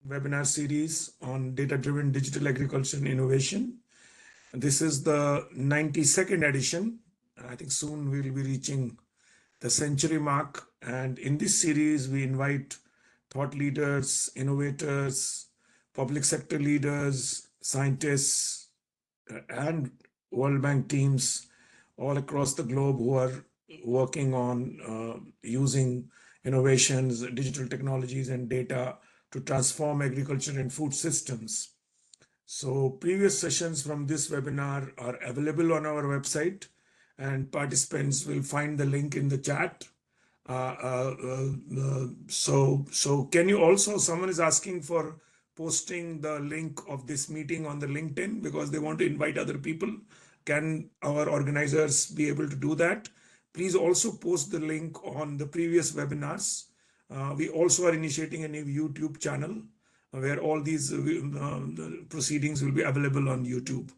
webinar series on data-driven digital agriculture and innovation. This is the 92nd edition. I think soon we'll be reaching the century mark. And in this series, we invite thought leaders, innovators, public sector leaders, scientists, and World Bank teams all across the globe who are working on using innovations, digital technologies, and data to transform agriculture and food systems. So previous sessions from this webinar are available on our website, and participants will find the link in the chat. So can you also, someone is asking for posting the link of this meeting on the LinkedIn because they want to invite other people. Can our organizers be able to do that? Please also post the link on the previous webinars. We also are initiating a new YouTube channel where all these proceedings will be available on YouTube.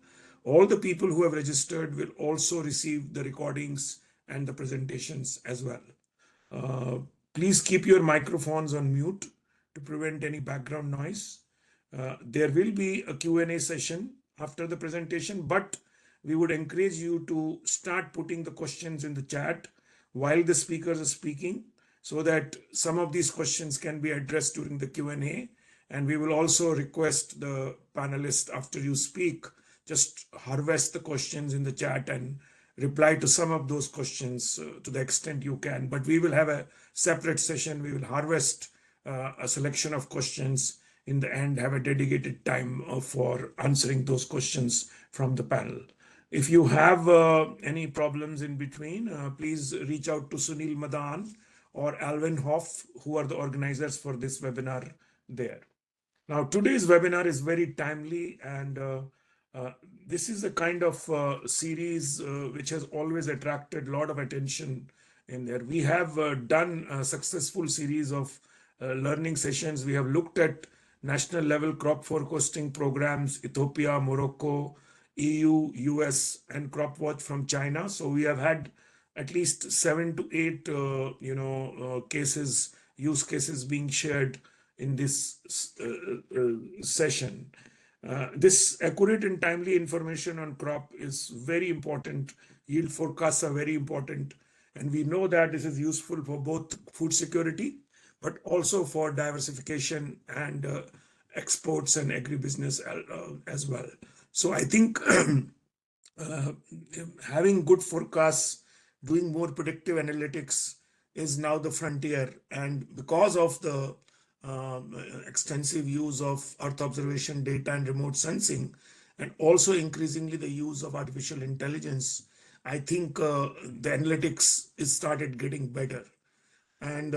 All the people who have registered will also receive the recordings and the presentations as well. Please keep your microphones on mute to prevent any background noise. There will be a Q&A session after the presentation, but we would encourage you to start putting the questions in the chat while the speakers are speaking so that some of these questions can be addressed during the Q&A. And we will also request the panelists after you speak, just harvest the questions in the chat and reply to some of those questions to the extent you can. But we will have a separate session. We will harvest a selection of questions in the end, have a dedicated time for answering those questions from the panel. If you have any problems in between, please reach out to Sunil Madan or Alvin Hoff, who are the organizers for this webinar there. Now, today's webinar is very timely, and this is a kind of series which has always attracted a lot of attention in there. We have done a successful series of learning sessions. We have looked at national level crop forecasting programs, Ethiopia, Morocco, EU, US, and crop watch from China. So we have had at least 7 to 8 cases, use cases being shared in this session. This accurate and timely information on crop is very important. Yield forecasts are very important. And we know that this is useful for both food security, but also for diversification and exports and agribusiness as well. So I think having good forecasts, doing more predictive analytics is now the frontier. And because of the extensive use of Earth observation data and remote sensing, and also increasingly the use of artificial intelligence, I think the analytics is started getting better. And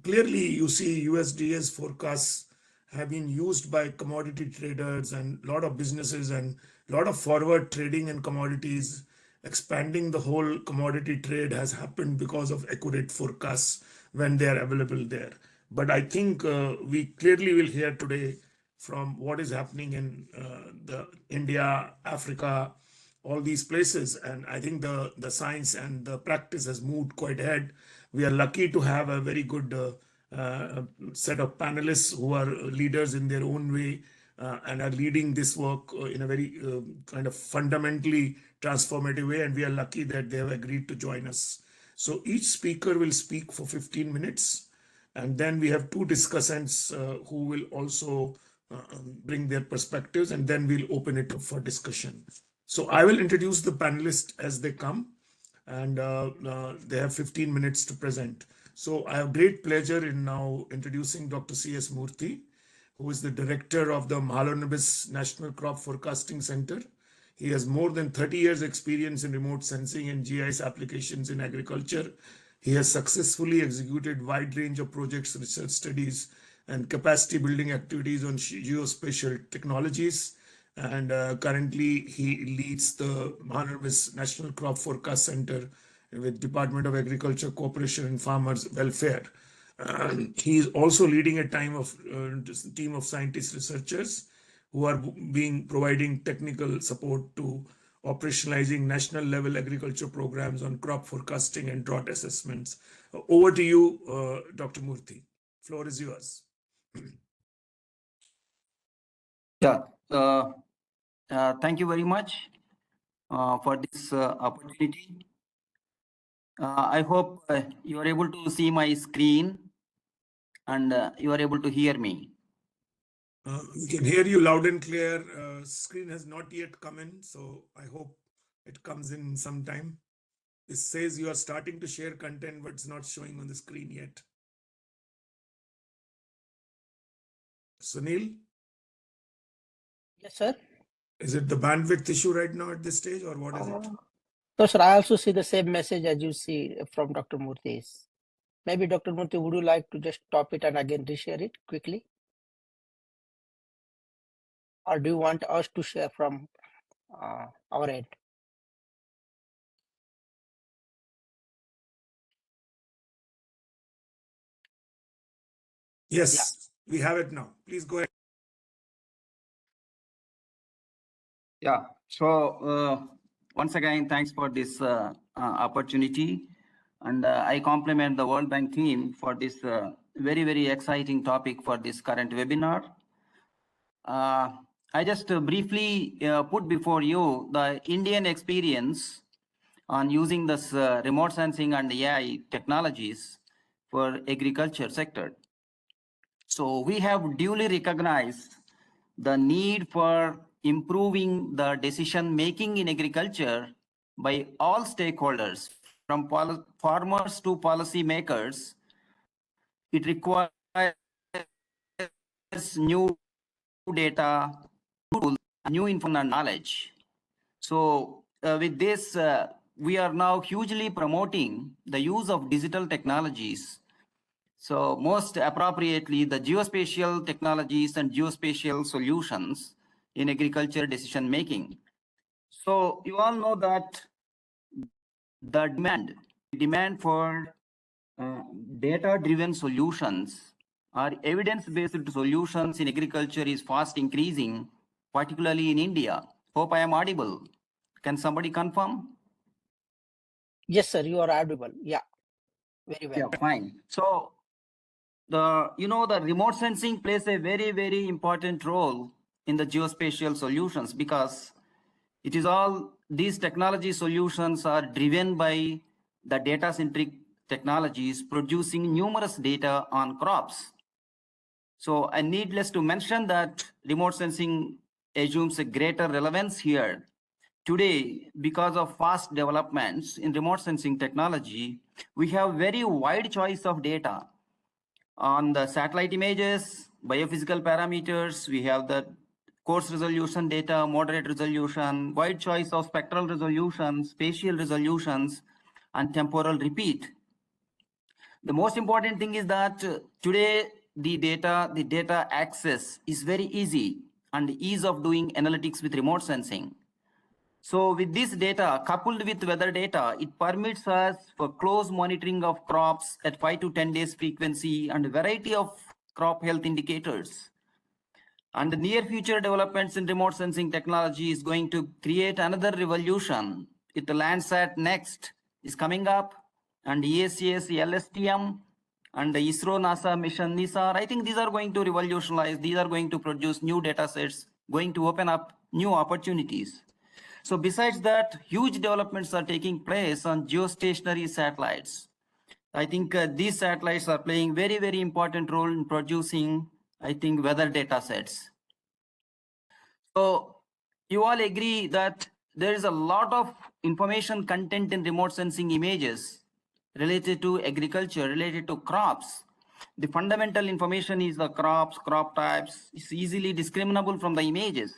clearly you see USDA's forecasts have been used by commodity traders and a lot of businesses and a lot of forward trading in commodities. Expanding the whole commodity trade has happened because of accurate forecasts when they are available there. But I think we clearly will hear today from what is happening in the India, Africa, all these places. And I think the science and the practice has moved quite ahead. We are lucky to have a very good set of panelists who are leaders in their own way and are leading this work in a very kind of fundamentally transformative way. And we are lucky that they have agreed to join us. So each speaker will speak for 15 minutes. And then we have two discussants who will also bring their perspectives, and then we'll open it up for discussion. So I will introduce the panelists as they come, and they have 15 minutes to present. So I have great pleasure in now introducing Dr. C.S. Murthy, who is the director of the Mahalanobis National Crop Forecasting Center. He has more than 30 years experience in remote sensing and GIS applications in agriculture. He has successfully executed wide range of projects, research studies, and capacity building activities on geospatial technologies. And currently, he leads the Mahalanobis National Crop Forecast Center with Department of Agriculture, Cooperation, and Farmers Welfare. He is also leading a team of scientists, researchers who are providing technical support to operationalizing national level agriculture programs on crop forecasting and drought assessments. Over to you, Dr. Murthy. Floor is yours. Yeah, thank you very much for this opportunity. I hope you are able to see my screen and you are able to hear me. We can hear you loud and clear. Screen has not yet come in, so I hope it comes in sometime. It says you are starting to share content, but it's not showing on the screen yet. Sunil? Yes, sir. Is it the bandwidth issue right now at this stage, or what is it? So, sir, I also see the same message as you see from Dr. Murthy's. Maybe Dr. Murthy, would you like to just stop it and again reshare it quickly? Or do you want us to share from our end? Yes, we have it now. Please go ahead. Yeah, so once again, thanks for this opportunity. And I compliment the World Bank team for this very, very exciting topic for this current webinar. I just briefly put before you the Indian experience on using this remote sensing and AI technologies for agriculture sector. So we have duly recognized the need for improving the decision making in agriculture by all stakeholders, from farmers to policy makers. It requires new data, tools, new information and knowledge. So with this, we are now hugely promoting the use of digital technologies. So most appropriately, the geospatial technologies and geospatial solutions in agriculture decision making. So you all know that the demand for data-driven solutions or evidence-based solutions in agriculture is fast increasing, particularly in India. Hope I am audible. Can somebody confirm? Yes, sir, you are audible. Yeah, very well. Yeah, fine. So the remote sensing plays a very, very important role in the geospatial solutions, because it is all these technology solutions are driven by the data centric technologies producing numerous data on crops. So I needless to mention that remote sensing assumes a greater relevance here. Today, because of fast developments in remote sensing technology, we have very wide choice of data on the satellite images, biophysical parameters. We have the coarse resolution data, moderate resolution, wide choice of spectral resolution, spatial resolutions, and temporal repeat. The most important thing is that today the data access is very easy, and ease of doing analytics with remote sensing. So with this data coupled with weather data, it permits us for close monitoring of crops at 5 to 10 days frequency and a variety of crop health indicators. And the near future developments in remote sensing technology is going to create another revolution. It the Landsat Next is coming up, and ESAS, LSTM, and the ISRO NASA mission NISAR. I think these are going to revolutionize. These are going to produce new data sets, going to open up new opportunities. So besides that, huge developments are taking place on geostationary satellites. I think these satellites are playing very, very important role in producing, I think, weather data sets. So you all agree that there is a lot of information content in remote sensing images related to agriculture, related to crops. The fundamental information is the crops, crop types. It's easily discriminable from the images.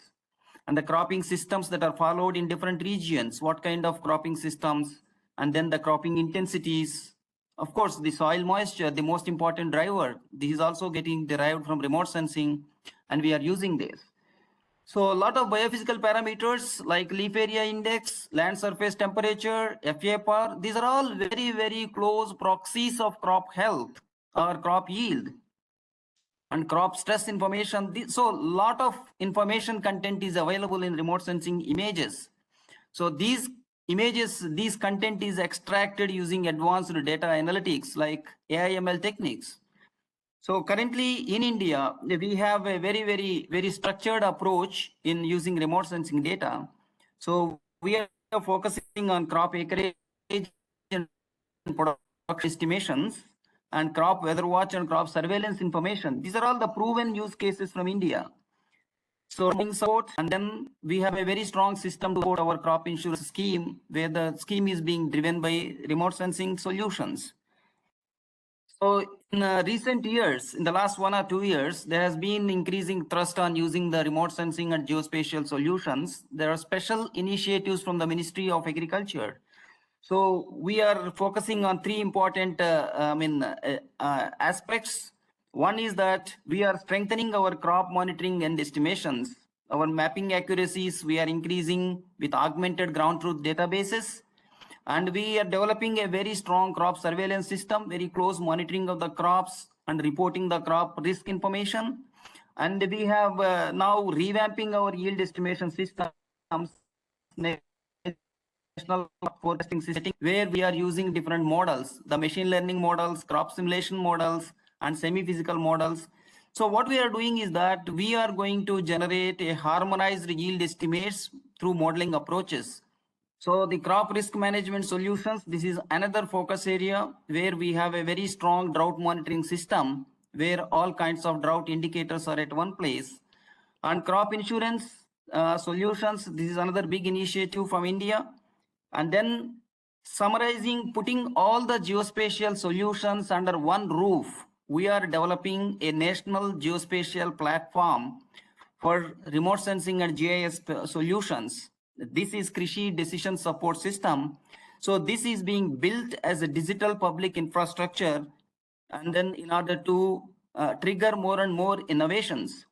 And the cropping systems that are followed in different regions, what kind of cropping systems, and then the cropping intensities. Of course, the soil moisture, the most important driver, this is also getting derived from remote sensing, and we are using this. So a lot of biophysical parameters like leaf area index, land surface temperature, FAPR, these are all very, very close proxies of crop health or crop yield and crop stress information. So a lot of information content is available in remote sensing images. So these images, these content is extracted using advanced data analytics like AI/ML techniques. So currently in India, we have a very structured approach in using remote sensing data. So we are focusing on crop acreage and production estimations and crop weather watch and crop surveillance information. These are all the proven use cases from India. So support, and then we have a very strong system to support our crop insurance scheme, where the scheme is being driven by remote sensing solutions. So in recent years, in the last 1 or 2 years, there has been increasing thrust on using the remote sensing and geospatial solutions. There are special initiatives from the Ministry of Agriculture. So we are focusing on three important aspects. One is that we are strengthening our crop monitoring and estimations. Our mapping accuracies, we are increasing with augmented ground truth databases. And we are developing a very strong crop surveillance system, very close monitoring of the crops and reporting the crop risk information. And we have now revamping our yield estimation systems, national forecasting system, where we are using different models, the machine learning models, crop simulation models, and semi-physical models. So what we are doing is that we are going to generate a harmonized yield estimates through modeling approaches. So the crop risk management solutions, this is another focus area where we have a very strong drought monitoring system where all kinds of drought indicators are at one place. And crop insurance solutions, this is another big initiative from India. And then summarizing, putting all the geospatial solutions under one roof, we are developing a national geospatial platform for remote sensing and GIS solutions. This is Krishi Decision Support System. So this is being built as a digital public infrastructure, and then in order to trigger more and more innovations.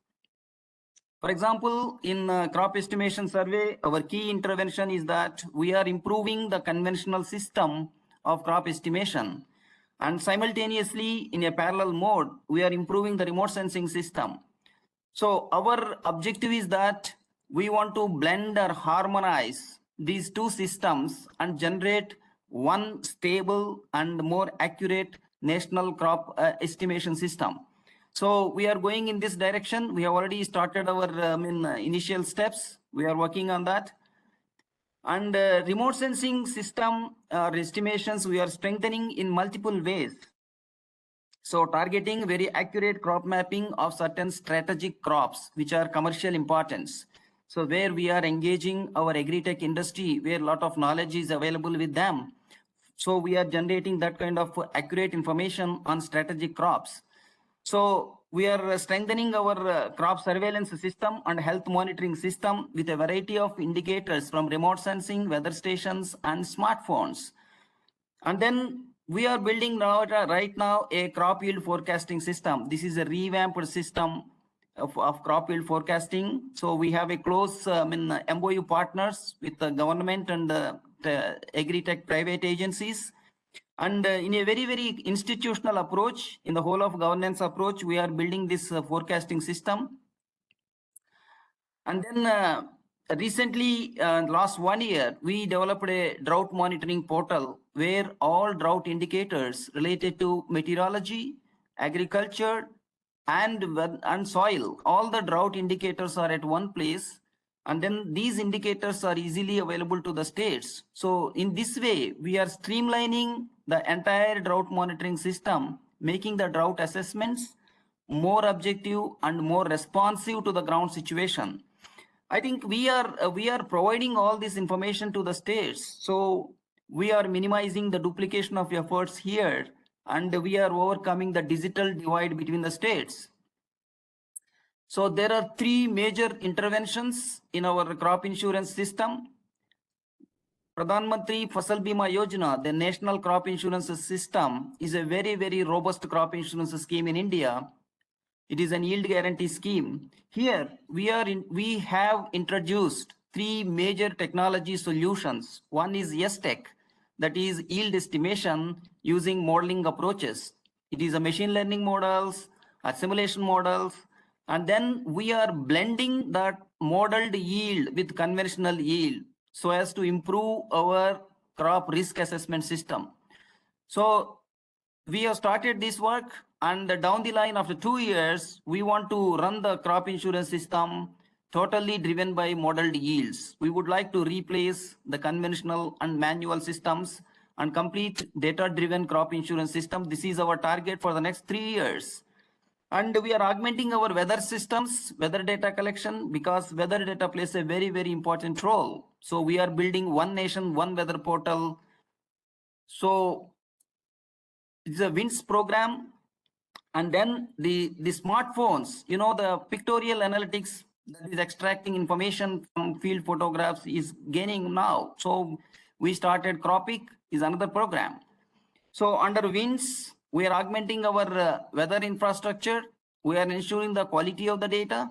For example, in crop estimation survey, our key intervention is that we are improving the conventional system of crop estimation. And simultaneously, in a parallel mode, we are improving the remote sensing system. So our objective is that we want to blend or harmonize these two systems and generate one stable and more accurate national crop estimation system. So we are going in this direction. We have already started our initial steps. We are working on that. And remote sensing system estimations, we are strengthening in multiple ways. So targeting very accurate crop mapping of certain strategic crops, which are commercial importance. So where we are engaging our agri-tech industry, where a lot of knowledge is available with them. So we are generating that kind of accurate information on strategic crops. So we are strengthening our crop surveillance system and health monitoring system with a variety of indicators from remote sensing, weather stations, and smartphones. And then we are building now right now a crop yield forecasting system. This is a revamped system of crop yield forecasting. So we have a close MOU partners with the government and the agri-tech private agencies. And in a very institutional approach, in the whole of governance approach, we are building this forecasting system. And then recently, last 1 year, we developed a drought monitoring portal where all drought indicators related to meteorology, agriculture, and soil, all the drought indicators are at one place. And then these indicators are easily available to the states. So in this way, we are streamlining the entire drought monitoring system, making the drought assessments more objective and more responsive to the ground situation. I think we are providing all this information to the states. So we are minimizing the duplication of efforts here, and we are overcoming the digital divide between the states. So there are three major interventions in our crop insurance system. Pradhan Mantri Fasal Bima Yojana, the national crop insurance system, is a very robust crop insurance scheme in India. It is an yield guarantee scheme. Here we have introduced three major technology solutions. One is YesTech, that is yield estimation using modeling approaches. It is a machine learning models, simulation models, and then we are blending that modeled yield with conventional yield so as to improve our crop risk assessment system. So we have started this work, And down the line, after 2 years, we want to run the crop insurance system totally driven by modeled yields. We would like to replace the conventional and manual systems and complete data-driven crop insurance system. This is our target for the next 3 years. And we are augmenting our weather systems, weather data collection, because weather data plays a very, very important role. So we are building one nation, one weather portal. So it's a WINS program. And then the smartphones, you know, the pictorial analytics that is extracting information from field photographs is gaining now. So we started Cropic is another program. So under WINS, we are augmenting our weather infrastructure. We are ensuring the quality of the data,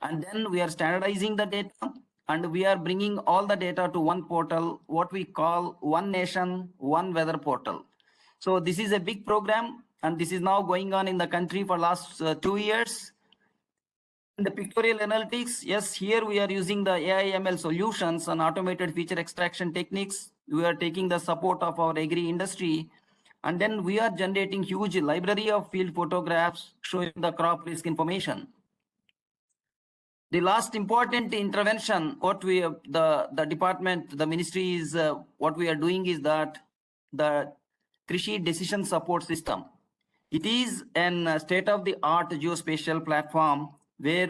and then we are standardizing the data, and we are bringing all the data to one portal, what we call one nation, one weather portal. So this is a big program, and this is now going on in the country for last 2 years. In the pictorial analytics, yes, here we are using the AI ML solutions and automated feature extraction techniques. We are taking the support of our agri industry, and then we are generating huge library of field photographs showing the crop risk information. The last important intervention, what we the department, the ministry is what we are doing is that the Krishi decision support system. It is a state-of-the-art geospatial platform where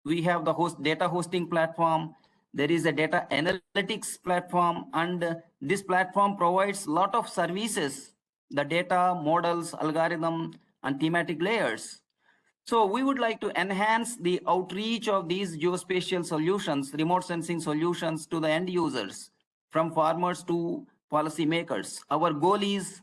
we have the data hosting platform. There is a data analytics platform, and this platform provides a lot of services, the data, models, algorithm, and thematic layers. So we would like to enhance the outreach of these geospatial solutions, remote sensing solutions to the end users, from farmers to policymakers. Our goal is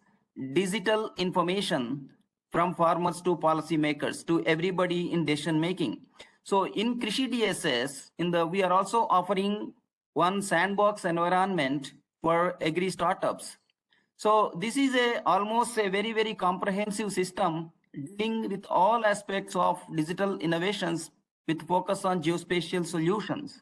digital information from farmers to policymakers, to everybody in decision making. So in Krishi DSS, we are also offering one sandbox environment for agri startups. So this is almost a very, very comprehensive system dealing with all aspects of digital innovations with focus on geospatial solutions.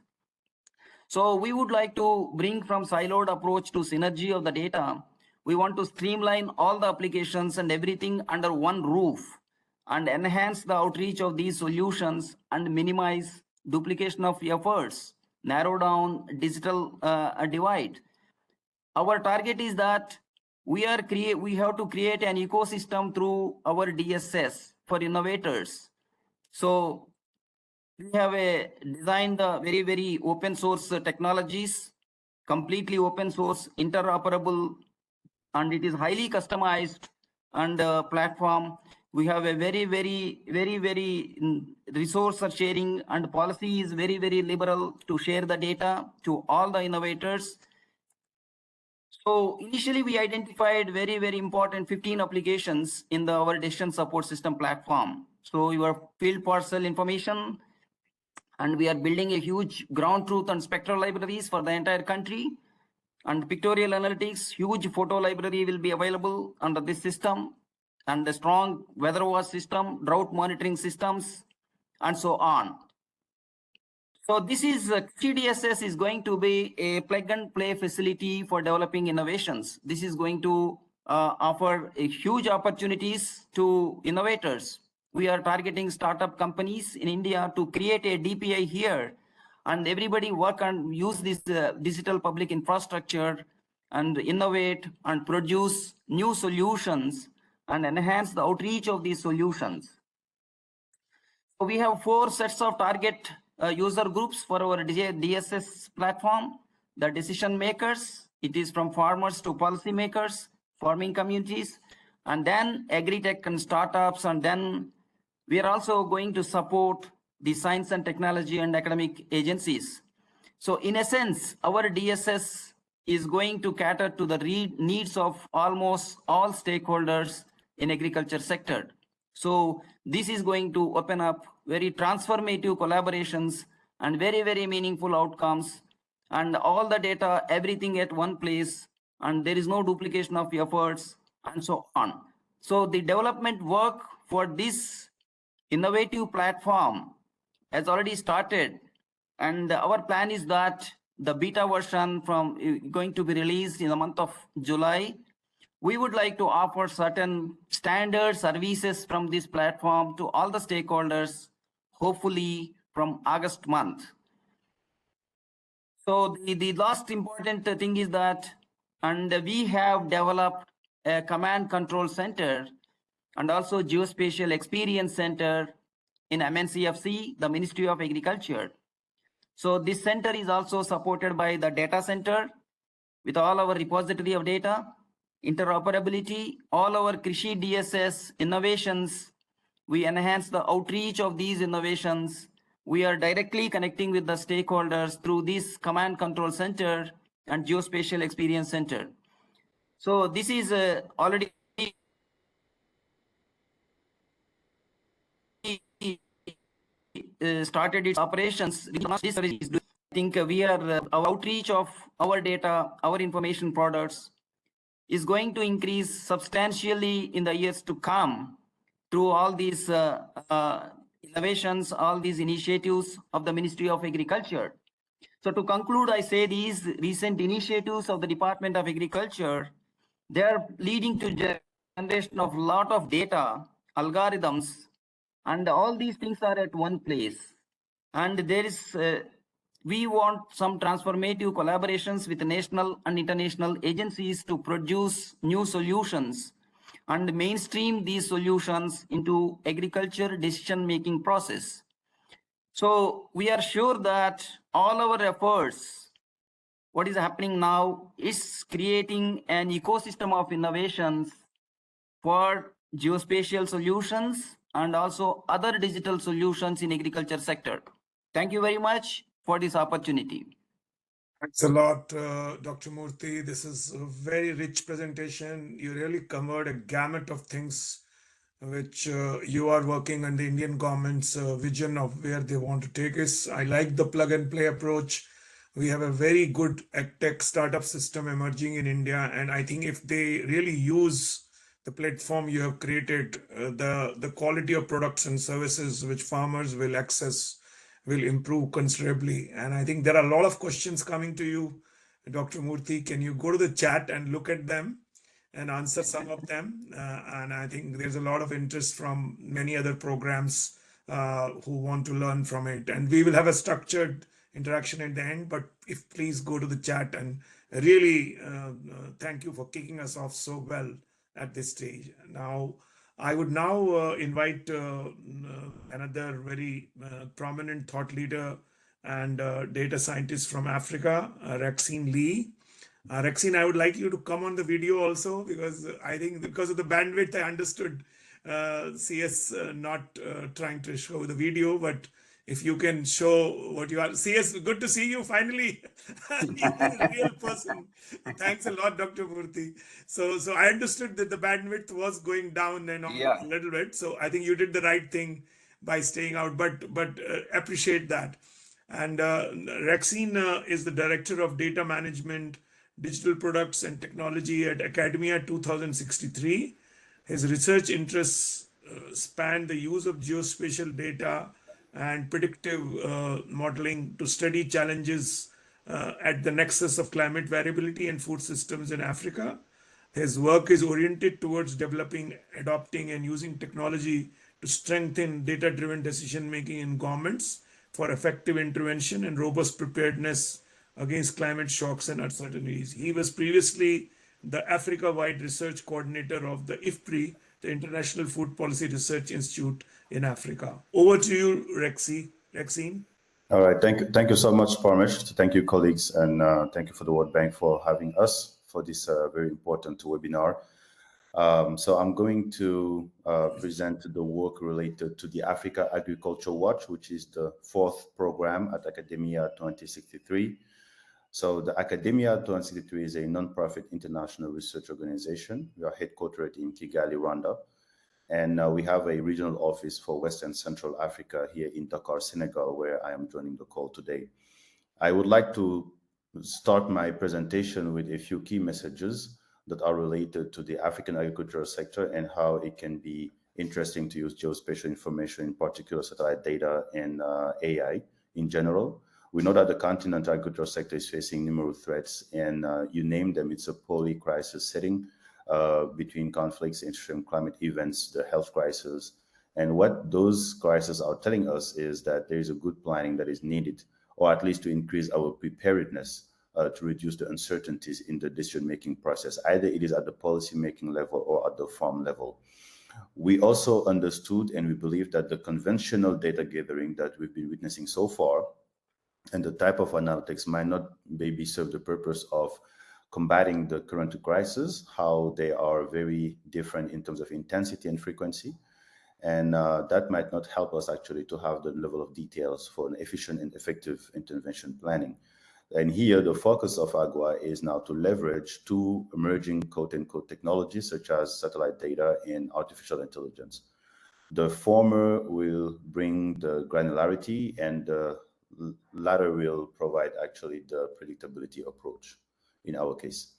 So we would like to bring from siloed approach to synergy of the data. We want to streamline all the applications and everything under one roof and enhance the outreach of these solutions and minimize duplication of efforts, narrow down digital divide. Our target is that we have to create an ecosystem through our DSS for innovators. So we have designed the very, very open source technologies, completely open source, interoperable, and it is highly customized and platform. We have a very, very, very, very resource sharing, and policy is very, very liberal to share the data to all the innovators. So initially we identified very, very important 15 applications in our decision support system platform. So your field parcel information, and we are building a huge ground truth and spectral libraries for the entire country. And pictorial analytics, huge photo library will be available under this system, and the strong weather watch system, drought monitoring systems, and so on. So this is CDSS is going to be a plug and play facility for developing innovations. This is going to offer a huge opportunities to innovators. We are targeting startup companies in India to create a DPI here, and everybody work and use this digital public infrastructure and innovate and produce new solutions and enhance the outreach of these solutions. So we have 4 sets of target user groups for our DSS platform. The decision makers, it is from farmers to policymakers, farming communities, and then agri-tech and startups, and then we are also going to support the science and technology and academic agencies. So in a sense, our DSS is going to cater to the needs of almost all stakeholders in agriculture sector. So this is going to open up very transformative collaborations and very, very meaningful outcomes, and all the data, everything at one place, and there is no duplication of efforts, and so on. So the development work for this innovative platform has already started, and our plan is that the beta version going to be released in the month of July, we would like to offer certain standard services from this platform to all the stakeholders, hopefully from August month. So the last important thing is that, and we have developed a command control center and also geospatial experience center in MNCFC, the Ministry of Agriculture. So this center is also supported by the data center with all our repository of data, interoperability, all our Krishi DSS innovations. We enhance the outreach of these innovations. We are directly connecting with the stakeholders through this command control center and geospatial experience center. So this is already started its operations. I think we are our outreach of our data, our information products is going to increase substantially in the years to come through all these innovations, all these initiatives of the Ministry of Agriculture. So to conclude, I say these recent initiatives of the Department of Agriculture, they are leading to generation of lot of data, algorithms, and all these things are at one place. And there is, we want some transformative collaborations with national and international agencies to produce new solutions and mainstream these solutions into agriculture decision-making process. So we are sure that all our efforts, what is happening now is creating an ecosystem of innovations for geospatial solutions and also other digital solutions in agriculture sector. Thank you very much for this opportunity. Thanks a lot, Dr. Murthy. This is a very rich presentation. You really covered a gamut of things which you are working on the Indian government's vision of where they want to take us. I like the plug and play approach. We have a very good tech startup system emerging in India. And I think if they really use the platform you have created, the quality of products and services which farmers will access will improve considerably. And I think there are a lot of questions coming to you, Dr. Murthy. Can you go to the chat and look at them and answer some of them? And I think there's a lot of interest from many other programs who want to learn from it. And we will have a structured interaction at the end, but if please go to the chat, and really thank you for kicking us off so well at this stage. Now, I would now invite another very prominent thought leader and data scientist from Africa, Rexine Lee. Rexine, I would like you to come on the video also, because I think because of the bandwidth, I understood CS not trying to show the video, but if you can show what you are. CS, good to see you finally. You are a real person. Thanks a lot, Dr. Murthy. So I understood that the bandwidth was going down and a little bit. So I think you did the right thing by staying out, but appreciate that. And Rexine is the Director of Data Management, Digital Products and Technology at Academia 2063. His research interests span the use of geospatial data and predictive modeling to study challenges at the nexus of climate variability and food systems in Africa. His work is oriented towards developing, adopting, and using technology to strengthen data-driven decision-making in governments for effective intervention and robust preparedness against climate shocks and uncertainties. He was previously the Africa-wide research coordinator of the IFPRI, the International Food Policy Research Institute in Africa. Over to you, Rexine. All right, thank you so much, Parmesh. Thank you, colleagues, and thank you for the World Bank for having us for this very important webinar. So I'm going to present the work related to the Africa Agriculture Watch, which is the 4th program at Academia 2063. So the Academia 2063 is a non-profit international research organization. We are headquartered in Kigali, Rwanda. And we have a regional office for West and Central Africa here in Dakar, Senegal, where I am joining the call today. I would like to start my presentation with a few key messages that are related to the African agricultural sector and how it can be interesting to use geospatial information, in particular satellite data and AI in general. We know that the continental agricultural sector is facing numerous threats, and you named them. It's a poly-crisis setting. between conflicts, extreme climate events, the health crisis. And what those crises are telling us is that there is a good planning that is needed, or at least to increase our preparedness to reduce the uncertainties in the decision-making process. Either it is at the policy-making level or at the farm level. We also understood and we believe that the conventional data gathering that we've been witnessing so far and the type of analytics might not maybe serve the purpose of combating the current crisis, how they are very different in terms of intensity and frequency. And that might not help us actually to have the level of details for an efficient and effective intervention planning. And here, the focus of AGWA is now to leverage two emerging quote-unquote technologies, such as satellite data and artificial intelligence. The former will bring the granularity, and the latter will provide actually the predictability approach in our case.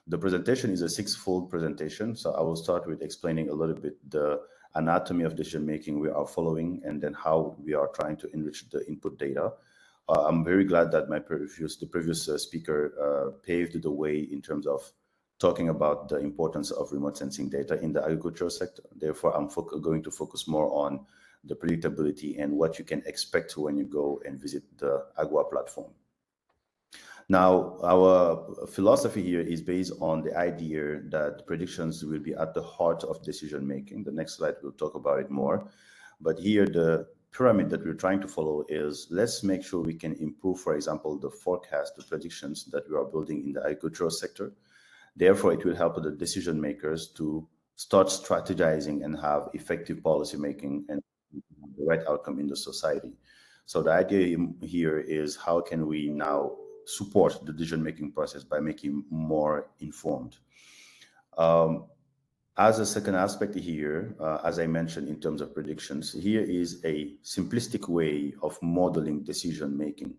The presentation is a six-fold presentation, so I will start with explaining a little bit the anatomy of decision-making we are following, and then how we are trying to enrich the input data. I'm very glad that the previous speaker paved the way in terms of talking about the importance of remote sensing data in the agricultural sector. Therefore, I'm going to focus more on the predictability and what you can expect when you go and visit the AGWA platform. Now, our philosophy here is based on the idea that predictions will be at the heart of decision making. The next slide will talk about it more. But here, the pyramid that we're trying to follow is, let's make sure we can improve, for example, the forecast, the predictions that we are building in the agricultural sector. Therefore, it will help the decision makers to start strategizing and have effective policy making and the right outcome in the society. So the idea here is, how can we now support the decision-making process by making more informed? As a second aspect here, as I mentioned in terms of predictions, here is a simplistic way of modeling decision-making.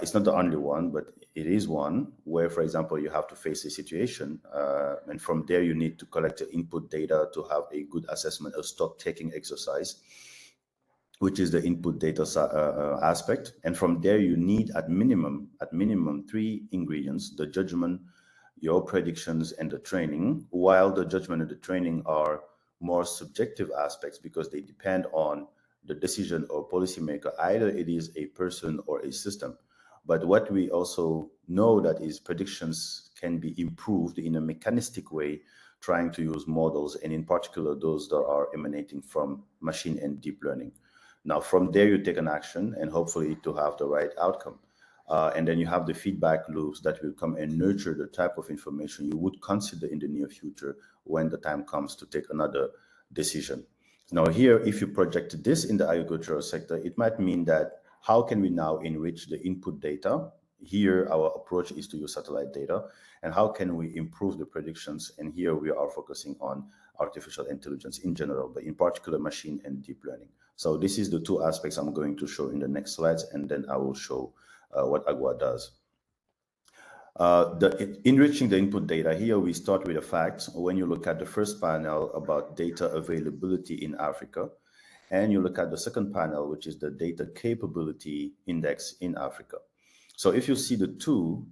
It's not the only one, but it is one where, for example, you have to face a situation, and from there you need to collect the input data to have a good assessment, a stock-taking exercise, which is the input data aspect. And from there you need at minimum three ingredients: the judgment, your predictions, and the training. While the judgment and the training are more subjective aspects because they depend on the decision or policymaker, either it is a person or a system. But what we also know that is predictions can be improved in a mechanistic way, trying to use models, and in particular those that are emanating from machine and deep learning. Now, from there, you take an action and hopefully to have the right outcome. And then you have the feedback loops that will come and nurture the type of information you would consider in the near future when the time comes to take another decision. Now here, if you project this in the agricultural sector, it might mean that how can we now enrich the input data? Here, our approach is to use satellite data. And how can we improve the predictions? And here we are focusing on artificial intelligence in general, but in particular machine and deep learning. So this is the two aspects I'm going to show in the next slides, and then I will show what AGWA does. Enriching the input data, here we start with the facts. When you look at the first panel about data availability in Africa, and you look at the second panel, which is the data capability index in Africa. So if you see the two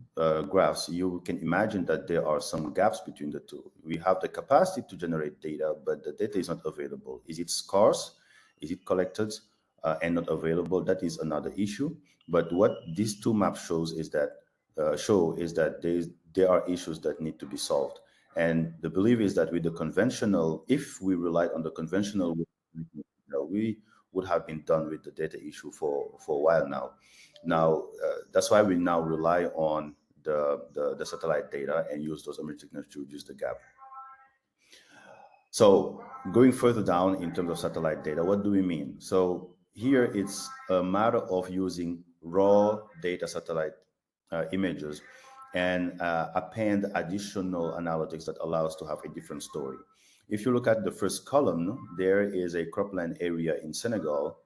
graphs, you can imagine that there are some gaps between the two. We have the capacity to generate data, but the data is not available. Is it scarce? Is it collected and not available? That is another issue. But what these two maps shows is that there are issues that need to be solved. And the belief is that with the conventional, if we relied on the conventional, we would have been done with the data issue for a while now. Now, that's why we now rely on the satellite data and use those emerging technologies to reduce the gap. So going further down in terms of satellite data, what do we mean? So here it's a matter of using raw data satellite images and append additional analytics that allows to have a different story. If you look at the first column, there is a cropland area in Senegal,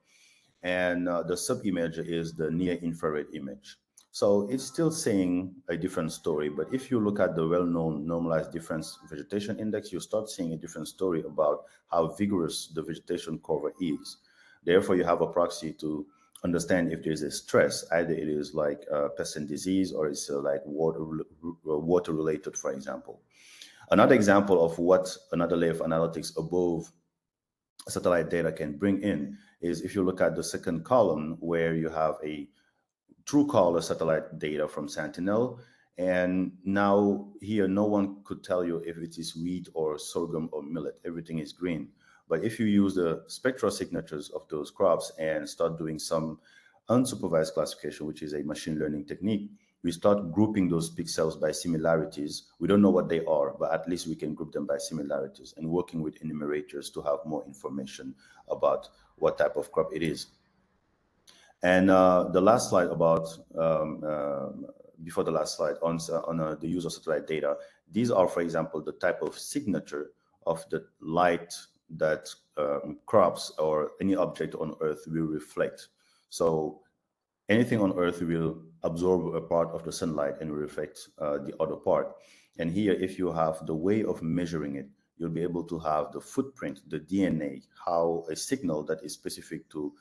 and the sub-image is the near-infrared image. So it's still saying a different story, but if you look at the well-known normalized difference vegetation index, you start seeing a different story about how vigorous the vegetation cover is. Therefore, you have a proxy to understand if there's a stress, either it is like pest and disease or it's like water related, for example. Another example of what another layer of analytics above satellite data can bring in is if you look at the second column, where you have a true color satellite data from Sentinel. And now here, no one could tell you if it is wheat or sorghum or millet. Everything is green. But if you use the spectral signatures of those crops and start doing some unsupervised classification, which is a machine learning technique, we start grouping those pixels by similarities. We don't know what they are, but at least we can group them by similarities, and working with enumerators to have more information about what type of crop it is. And the last slide about, before the last slide, on the use of satellite data, these are, for example, the type of signature of the light that crops or any object on Earth will reflect. So anything on Earth will absorb a part of the sunlight and reflect the other part. And here, if you have the way of measuring it, you'll be able to have the footprint, the DNA, how a signal that is specific to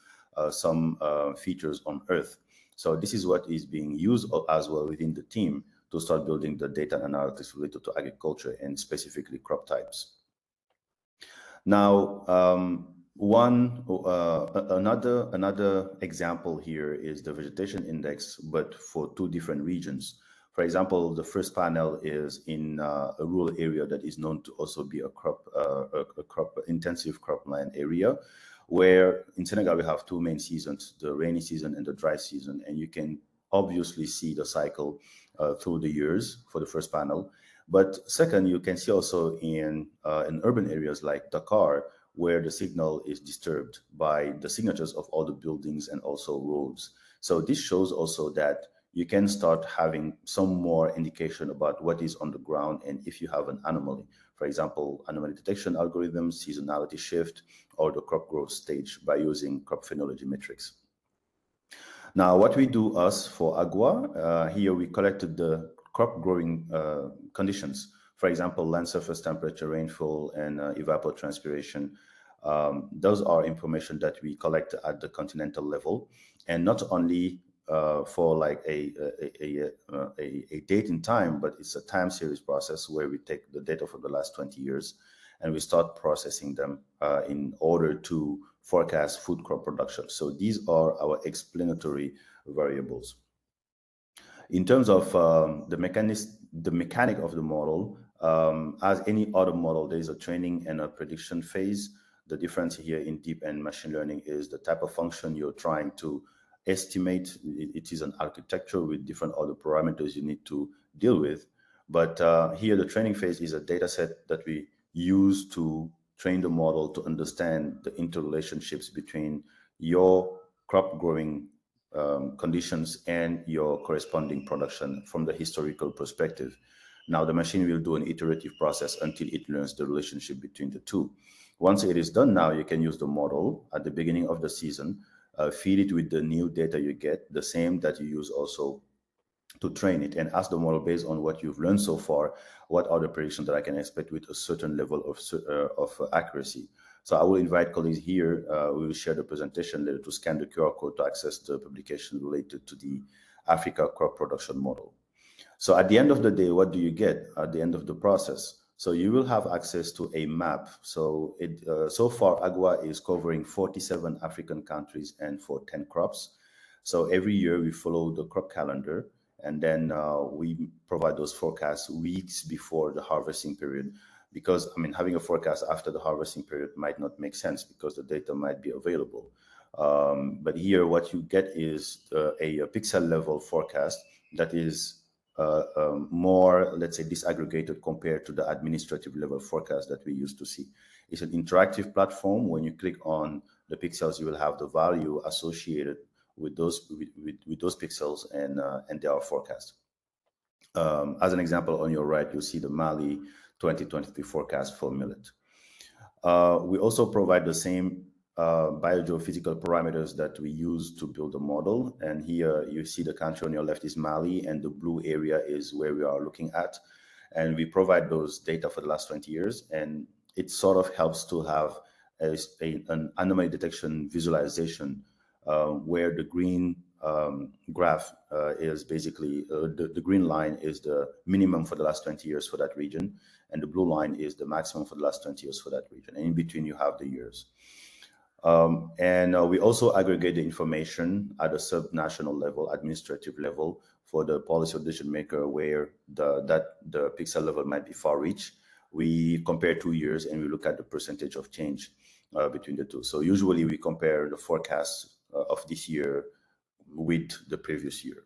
some features on Earth. So this is what is being used as well within the team to start building the data analytics related to agriculture and specifically crop types. Now, another example here is the vegetation index, but for two different regions. For example, the first panel is in a rural area that is known to also be a intensive cropland area, where in Senegal we have two main seasons, the rainy season and the dry season, and you can obviously see the cycle through the years for the first panel. But second, you can see also in urban areas like Dakar, where the signal is disturbed by the signatures of all the buildings and also roads. So this shows also that you can start having some more indication about what is on the ground and if you have an anomaly. For example, anomaly detection algorithms, seasonality shift, or the crop growth stage by using crop phenology metrics. Now, what we do for Agua, here we collected the crop growing conditions. For example, land surface temperature, rainfall, and evapotranspiration. Those are information that we collect at the continental level, and not only for like a date in time, but it's a time series process where we take the data for the last 20 years and we start processing them in order to forecast food crop production. So these are our explanatory variables. In terms of the mechanic of the model, as any other model, there is a training and a prediction phase. The difference here in deep and machine learning is the type of function you're trying to estimate. It is an architecture with different other parameters you need to deal with. But here, the training phase is a data set that we use to train the model to understand the interrelationships between your crop growing conditions and your corresponding production from the historical perspective. Now, the machine will do an iterative process until it learns the relationship between the two. Once it is done, now you can use the model at the beginning of the season, feed it with the new data you get, the same that you use also to train it, and ask the model based on what you've learned so far, what are the predictions that I can expect with a certain level of accuracy. So I will invite colleagues here. We will share the presentation later to scan the QR code to access the publication related to the Africa crop production model. So at the end of the day, what do you get at the end of the process? So you will have access to a map. So so far, Agua is covering 47 African countries and for 10 crops. So every year we follow the crop calendar, and then we provide those forecasts weeks before the harvesting period. Because, I mean, having a forecast after the harvesting period might not make sense because the data might be available. But here, what you get is a pixel level forecast that is more, let's say, disaggregated compared to the administrative level forecast that we used to see. It's an interactive platform. When you click on the pixels, you will have the value associated with those pixels, and they are forecast. As an example, on your right, you'll see the Mali 2023 forecast for millet. We also provide the same biogeophysical parameters that we use to build a model. And here you see the country on your left is Mali, and the blue area is where we are looking at. And we provide those data for the last 20 years. And it sort of helps to have an anomaly detection visualization where the green graph is basically the green line is the minimum for the last 20 years for that region, and the blue line is the maximum for the last 20 years for that region. And in between, you have the years. We also aggregate the information at a sub-national level, administrative level, for the policy decision maker where the pixel level might be far reach. We compare 2 years and we look at the percentage of change between the two. So usually we compare the forecast of this year with the previous year.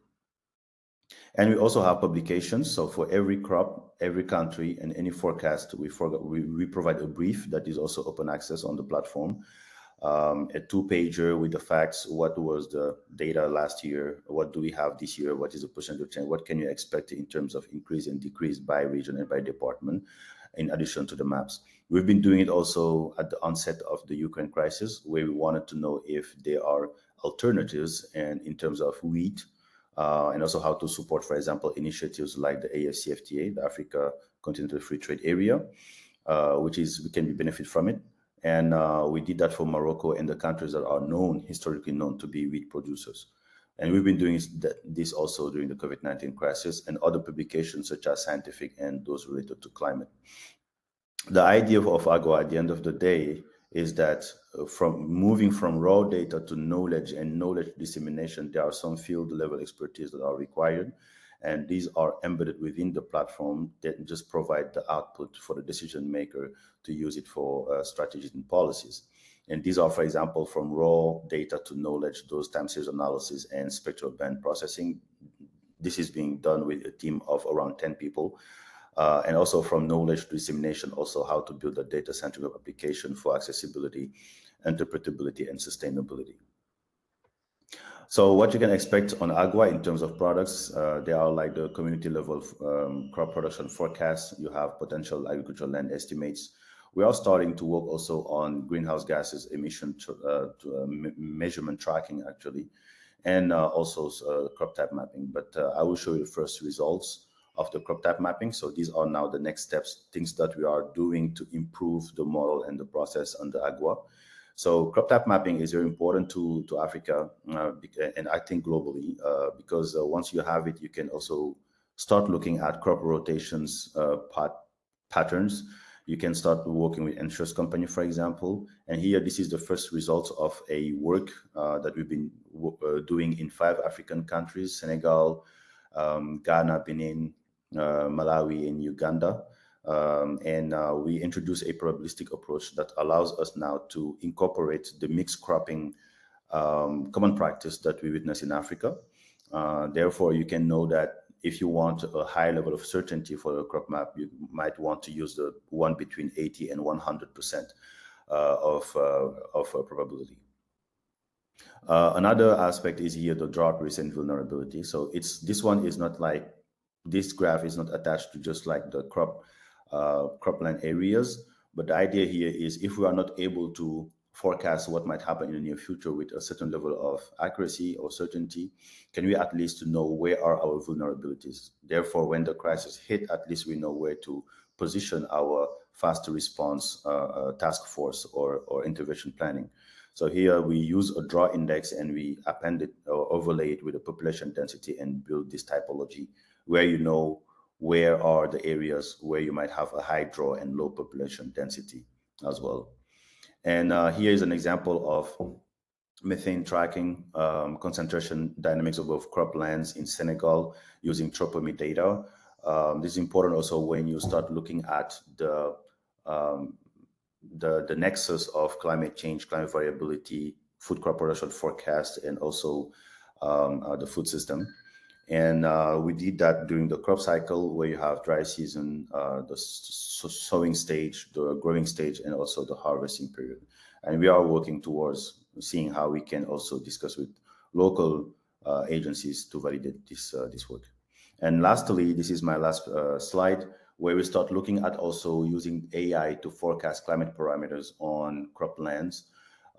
And we also have publications. So for every crop, every country, and any forecast, we provide a brief that is also open access on the platform. A 2-pager with the facts. What was the data last year? What do we have this year? What is the percentage change? What can you expect in terms of increase and decrease by region and by department, in addition to the maps? We've been doing it also at the onset of the Ukraine crisis, where we wanted to know if there are alternatives and in terms of wheat, and also how to support, for example, initiatives like the AFCFTA, the Africa Continental Free Trade Area, we can benefit from it. And we did that for Morocco and the countries that are historically known to be wheat producers. And we've been doing this also during the COVID-19 crisis, and other publications such as scientific and those related to climate. The idea of AGWA at the end of the day is that from moving from raw data to knowledge and knowledge dissemination, there are some field level expertise that are required. And these are embedded within the platform that just provide the output for the decision maker to use it for strategies and policies. And these are, for example, from raw data to knowledge, those time series analysis and spectral band processing. This is being done with a team of around 10 people. And also from knowledge dissemination, also how to build a data-centric application for accessibility, interpretability, and sustainability. So what you can expect on AGWA in terms of products, they are like the community level crop production forecasts. You have potential agricultural land estimates. We are starting to work also on greenhouse gases emission measurement tracking, actually, and also crop type mapping. But I will show you the first results of the crop type mapping. So these are now the next steps, things that we are doing to improve the model and the process under AGWA. So crop type mapping is very important to Africa, and I think globally, because once you have it, you can also start looking at crop rotations patterns. You can start working with insurance company, for example. And here, this is the first results of a work that we've been doing in 5 African countries: Senegal, Ghana, Benin, Malawi, and Uganda. We introduce a probabilistic approach that allows us now to incorporate the mixed cropping common practice that we witness in Africa. Therefore, you can know that if you want a high level of certainty for a crop map, you might want to use the one between 80 and 100% of probability. Another aspect is here the drought risk and vulnerability. So this one is not like, this graph is not attached to just like the cropland areas, but the idea here is if we are not able to forecast what might happen in the near future with a certain level of accuracy or certainty, can we at least know where are our vulnerabilities? Therefore, when the crisis hit, at least we know where to position our fast response task force or intervention planning. So here we use a draw index and we append it or overlay it with a population density and build this typology where you know where are the areas where you might have a high draw and low population density as well. And here is an example of methane tracking, concentration dynamics of both croplands in Senegal using tropomy data. This is important also when you start looking at the nexus of climate change, climate variability, food crop production forecast, and also the food system. And we did that during the crop cycle where you have dry season, the sowing stage, the growing stage, and also the harvesting period. And we are working towards seeing how we can also discuss with local agencies to validate this work. And lastly, this is my last slide, where we start looking at also using AI to forecast climate parameters on croplands.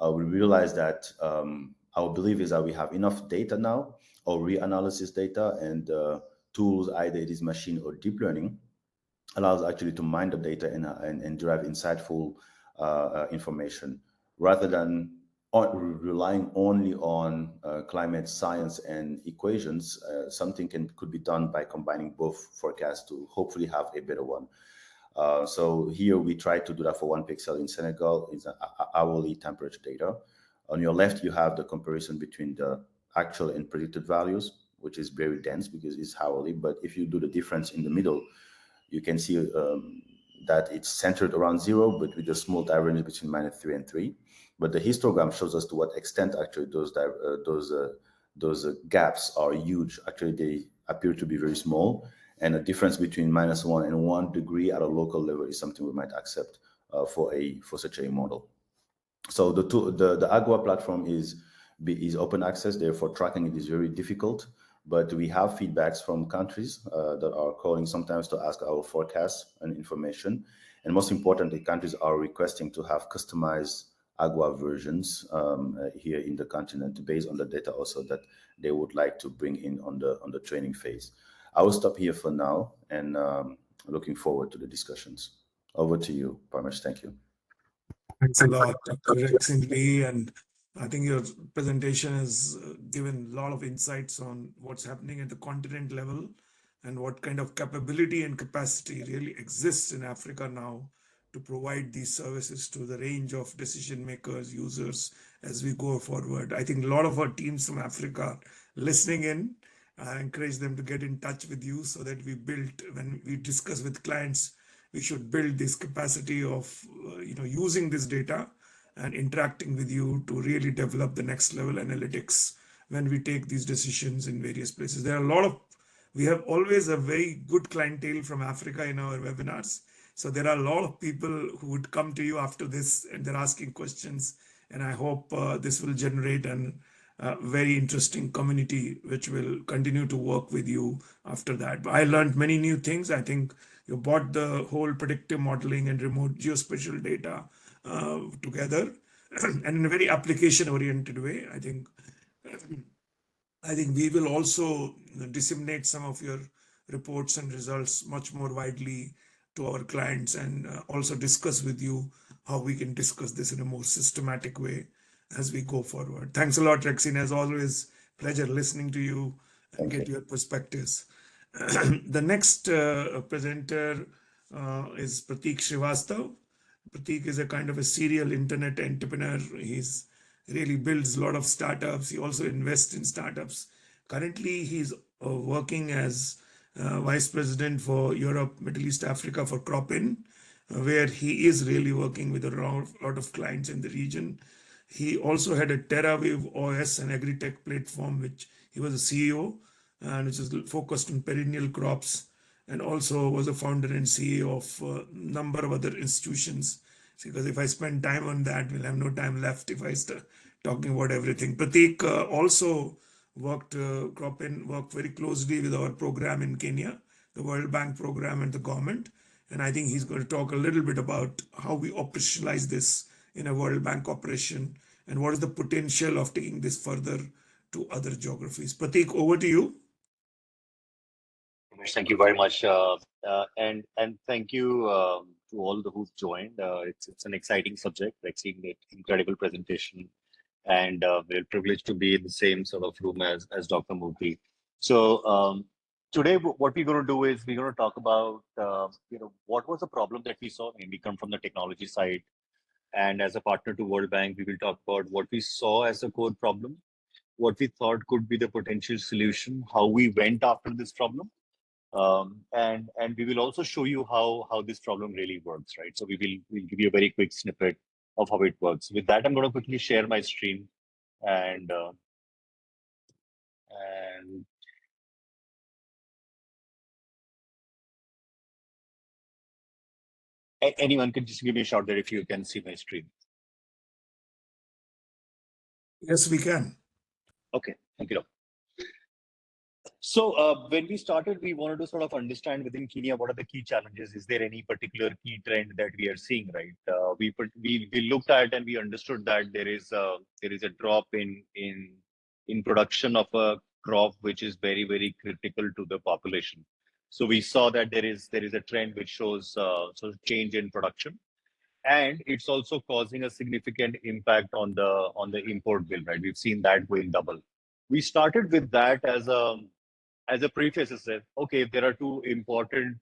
We realize that our belief is that we have enough data now, or reanalysis data, and tools, either it is machine or deep learning, allows actually to mine the data and derive insightful information, rather than relying only on climate science and equations, something could be done by combining both forecasts to hopefully have a better one. So here we try to do that for 1 pixel in Senegal. It's hourly temperature data. On your left, you have the comparison between the actual and predicted values, which is very dense because it's hourly. But if you do the difference in the middle, you can see that it's centered around 0, but with a small divergence between -3 and 3. But the histogram shows us to what extent actually those gaps are huge. Actually, they appear to be very small, and a difference between -1 and 1 degree at a local level is something we might accept for such a model. So the Agua platform is open access. Therefore, tracking it is very difficult. But we have feedbacks from countries that are calling sometimes to ask our forecasts and information. And most importantly, countries are requesting to have customized Agua versions here in the continent based on the data also that they would like to bring in on the training phase. I will stop here for now and looking forward to the discussions. Over to you, Parmesh. Thank you. Thanks a lot, Dr. Rexin Lee. And I think your presentation has given a lot of insights on what's happening at the continent level and what kind of capability and capacity really exists in Africa now to provide these services to the range of decision makers, users as we go forward. I think a lot of our teams from Africa listening in, I encourage them to get in touch with you so that when we discuss with clients, we should build this capacity of using this data and interacting with you to really develop the next level analytics when we take these decisions in various places. We have always a very good clientele from Africa in our webinars. So there are a lot of people who would come to you after this and they're asking questions. And I hope this will generate a very interesting community, which will continue to work with you after that. But I learned many new things. I think you brought the whole predictive modeling and remote geospatial data together and in a very application oriented way. I think we will also disseminate some of your reports and results much more widely to our clients and also discuss with you how we can discuss this in a more systematic way as we go forward. Thanks a lot, Rexin. As always, pleasure listening to you and get your perspectives. The next presenter is Prateek Srivastav. Prateek is a kind of a serial internet entrepreneur. He's really builds a lot of startups. He also invests in startups. Currently, he's working as Vice President for Europe, Middle East, Africa for Cropin, where he is really working with a lot of clients in the region. He also had a TerraWave OS and agri-tech platform, which he was a CEO, and which is focused on perennial crops, and also was a founder and CEO of a number of other institutions. Because if I spend time on that, we'll have no time left if I start talking about everything. Prateek also worked very closely with our program in Kenya, the World Bank program and the government. And I think he's going to talk a little bit about how we operationalize this in a World Bank operation and what is the potential of taking this further to other geographies. Prateek, over to you. Thank you very much, and thank you to all who've joined. It's an exciting subject. Like seeing the incredible presentation, and we're privileged to be in the same sort of room as Dr. Murthy. So today, what we're going to do is we're going to talk about what was the problem that we saw. And we come from the technology side, and as a partner to World Bank, we will talk about what we saw as a core problem, what we thought could be the potential solution, how we went after this problem. And we will also show you how this problem really works, right? So we'll give you a very quick snippet of how it works. With that, I'm going to quickly share my screen and anyone can just give me a shout there if you can see my screen. Yes, we can. Okay, thank you. So when we started, we wanted to sort of understand within Kenya what are the key challenges. Is there any particular key trend that we are seeing, right? We looked at and we understood that there is a drop in production of a crop which is very, very critical to the population. So we saw that there is a trend which shows sort of change in production, and it's also causing a significant impact on the import bill, right? We've seen that going double. We started with that as a preface to say, okay, if there are two important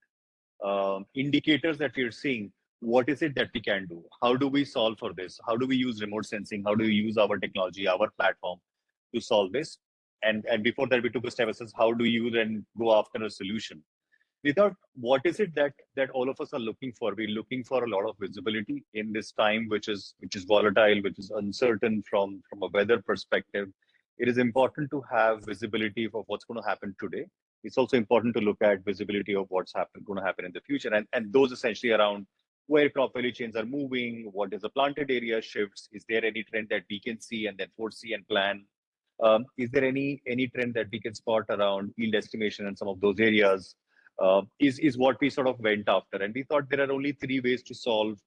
indicators that we're seeing, what is it that we can do? How do we solve for this? How do we use remote sensing? How do we use our technology, our platform to solve this? And before that, we took a step and says, how do you then go after a solution? We thought, what is it that all of us are looking for? We're looking for a lot of visibility in this time, which is volatile, which is uncertain from a weather perspective. It is important to have visibility of what's going to happen today. It's also important to look at visibility of what's going to happen in the future, and those essentially around where crop value chains are moving, what is the planted area shifts, is there any trend that we can see and then foresee and plan? Is there any trend that we can spot around yield estimation in some of those areas? Is what we sort of went after, and we thought there are only three ways to solve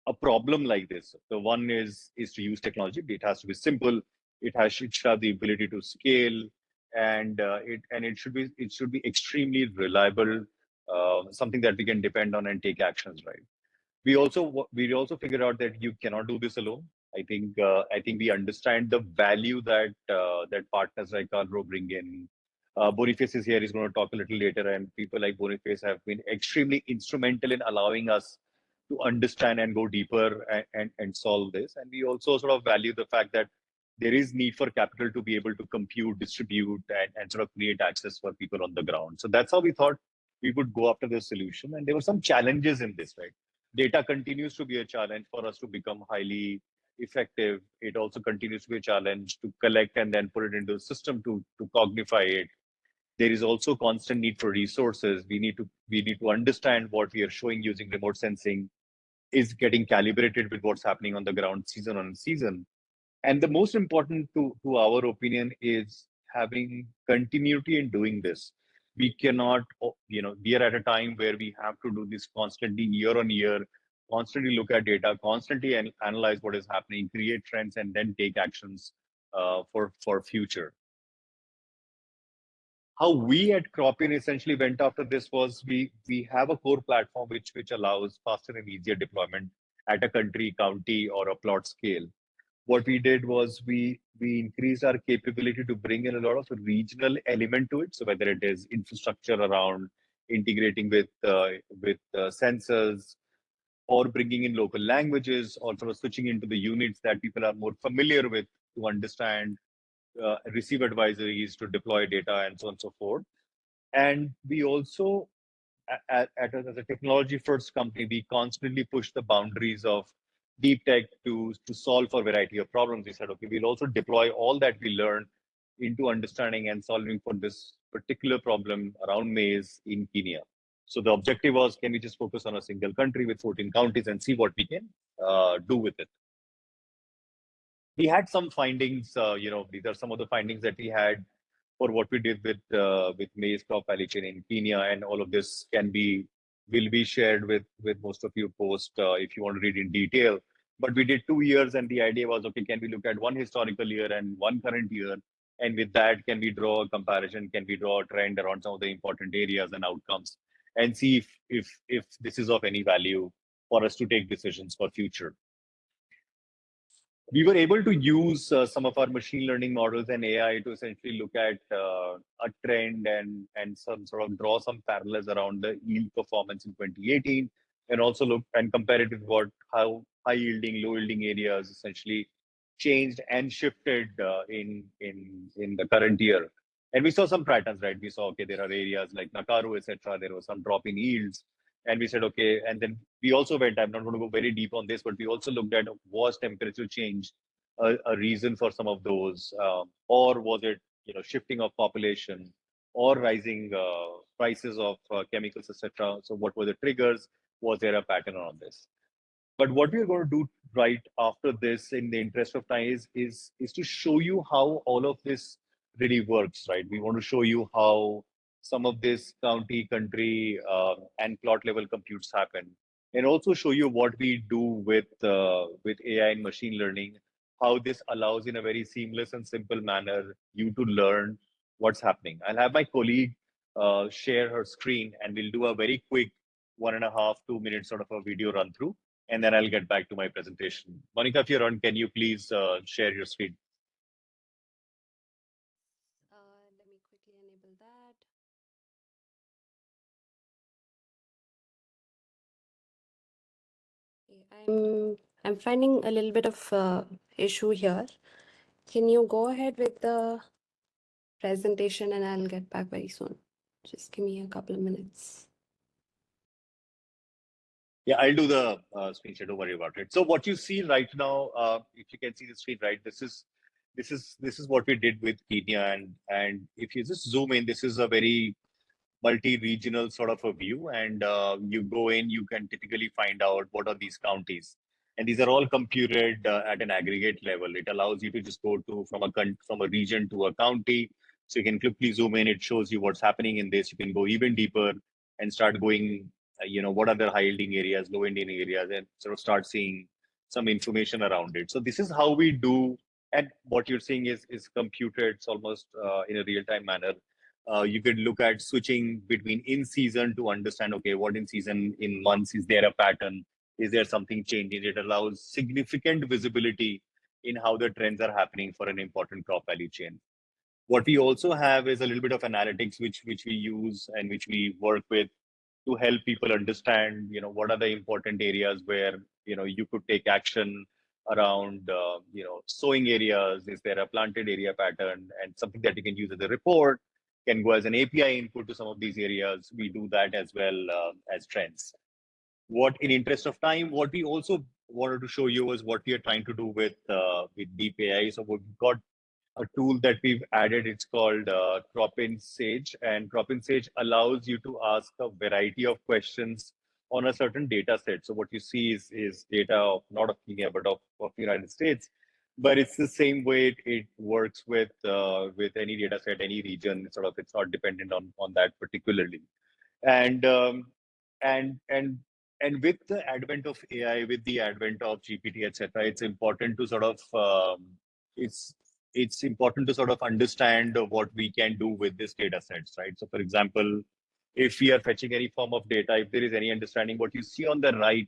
a problem like this. The one is to use technology. It has to be simple. It should have the ability to scale, and it should be extremely reliable, something that we can depend on and take actions, right? We also figured out that you cannot do this alone. I think we understand the value that partners like ISRO bring in. Boniface is here. He's going to talk a little later, and people like Boniface have been extremely instrumental in allowing us to understand and go deeper and solve this. And we also sort of value the fact that there is need for capital to be able to compute, distribute, and sort of create access for people on the ground. So that's how we thought we would go after this solution. And there were some challenges in this, right? Data continues to be a challenge for us to become highly effective. It also continues to be a challenge to collect and then put it into a system to cognify it. There is also constant need for resources. We need to understand what we are showing using remote sensing is getting calibrated with what's happening on the ground season on season. And the most important to our opinion is having continuity in doing this. We cannot, we are at a time where we have to do this constantly, year on year, constantly look at data, constantly analyze what is happening, create trends, and then take actions for future. How we at Cropin essentially went after this was we have a core platform which allows faster and easier deployment at a country, county, or a plot scale. What we did was we increased our capability to bring in a lot of regional element to it. So whether it is infrastructure around integrating with sensors, or bringing in local languages, or sort of switching into the units that people are more familiar with to understand, receive advisories, to deploy data, and so on and so forth. And we also, as a technology-first company, we constantly push the boundaries of deep tech to solve for a variety of problems. We said, okay, we'll also deploy all that we learn into understanding and solving for this particular problem around maize in Kenya. So the objective was, can we just focus on a single country with 14 counties and see what we can do with it? We had some findings, these are some of the findings that we had for what we did with maize crop value chain in Kenya, and all of this will be shared with most of you post if you want to read in detail. But we did 2 years, and the idea was, okay, can we look at one historical year and one current year? And with that, can we draw a comparison? Can we draw a trend around some of the important areas and outcomes, and see if this is of any value for us to take decisions for future? We were able to use some of our machine learning models and AI to essentially look at a trend and some sort of draw some parallels around the yield performance in 2018, and also look and compare it with how high yielding, low yielding areas essentially changed and shifted in the current year. And we saw some patterns, right? We saw, okay, there are areas like Nakaru, etc. There was some drop in yields. And we said, okay, and then we also went, I'm not going to go very deep on this, but we also looked at, was temperature change a reason for some of those, or was it, shifting of population, or rising prices of chemicals, etc. So what were the triggers? Was there a pattern on this? But what we are going to do right after this, in the interest of time, is to show you how all of this really works, right? We want to show you how some of this county, country, and plot level computes happen, and also show you what we do with AI and machine learning, how this allows in a very seamless and simple manner you to learn what's happening. I'll have my colleague share her screen, and we'll do a very quick 1.5-2 minute sort of a video run through. and then I'll get back to my presentation. Monica, if you're on, can you please share your screen? Let me quickly enable that. Okay, I'm finding a little bit of issue here. Can you go ahead with the presentation and I'll get back very soon. Just give me a couple of minutes. Yeah, I'll do the screen share. Don't worry about it. So what you see right now, if you can see the screen, right, this is what we did with Kenya, and if you just zoom in, this is a very multi-regional sort of a view, and you go in, you can typically find out what are these counties, and these are all computed at an aggregate level. It allows you to just go to from a region to a county, so you can quickly zoom in. It shows you what's happening in this. You can go even deeper and start going, what are the high yielding areas, low yielding areas, and sort of start seeing some information around it. So this is how we do, and what you're seeing is computed. It's almost in a real-time manner. You could look at switching between in season to understand, okay, what in season, in months, is there a pattern? Is there something changing? It allows significant visibility in how the trends are happening for an important crop value chain. What we also have is a little bit of analytics, which we use and which we work with to help people understand, what are the important areas where, you could take action around, sowing areas. Is there a planted area pattern? And something that you can use as a report can go as an API input to some of these areas. We do that as well as trends. What, in interest of time, what we also wanted to show you is what we are trying to do with Deep AI. So we've got a tool that we've added. It's called Cropin Sage, and Cropin Sage allows you to ask a variety of questions on a certain data set. So what you see is data of not of Kenya but of United States, but it's the same way it works with any data set, any region. It's not dependent on that particularly, and and with the advent of AI, with the advent of GPT, etc., it's important to sort of it's important to sort of understand what we can do with this data sets, right? So for example, if we are fetching any form of data, if there is any understanding, what you see on the right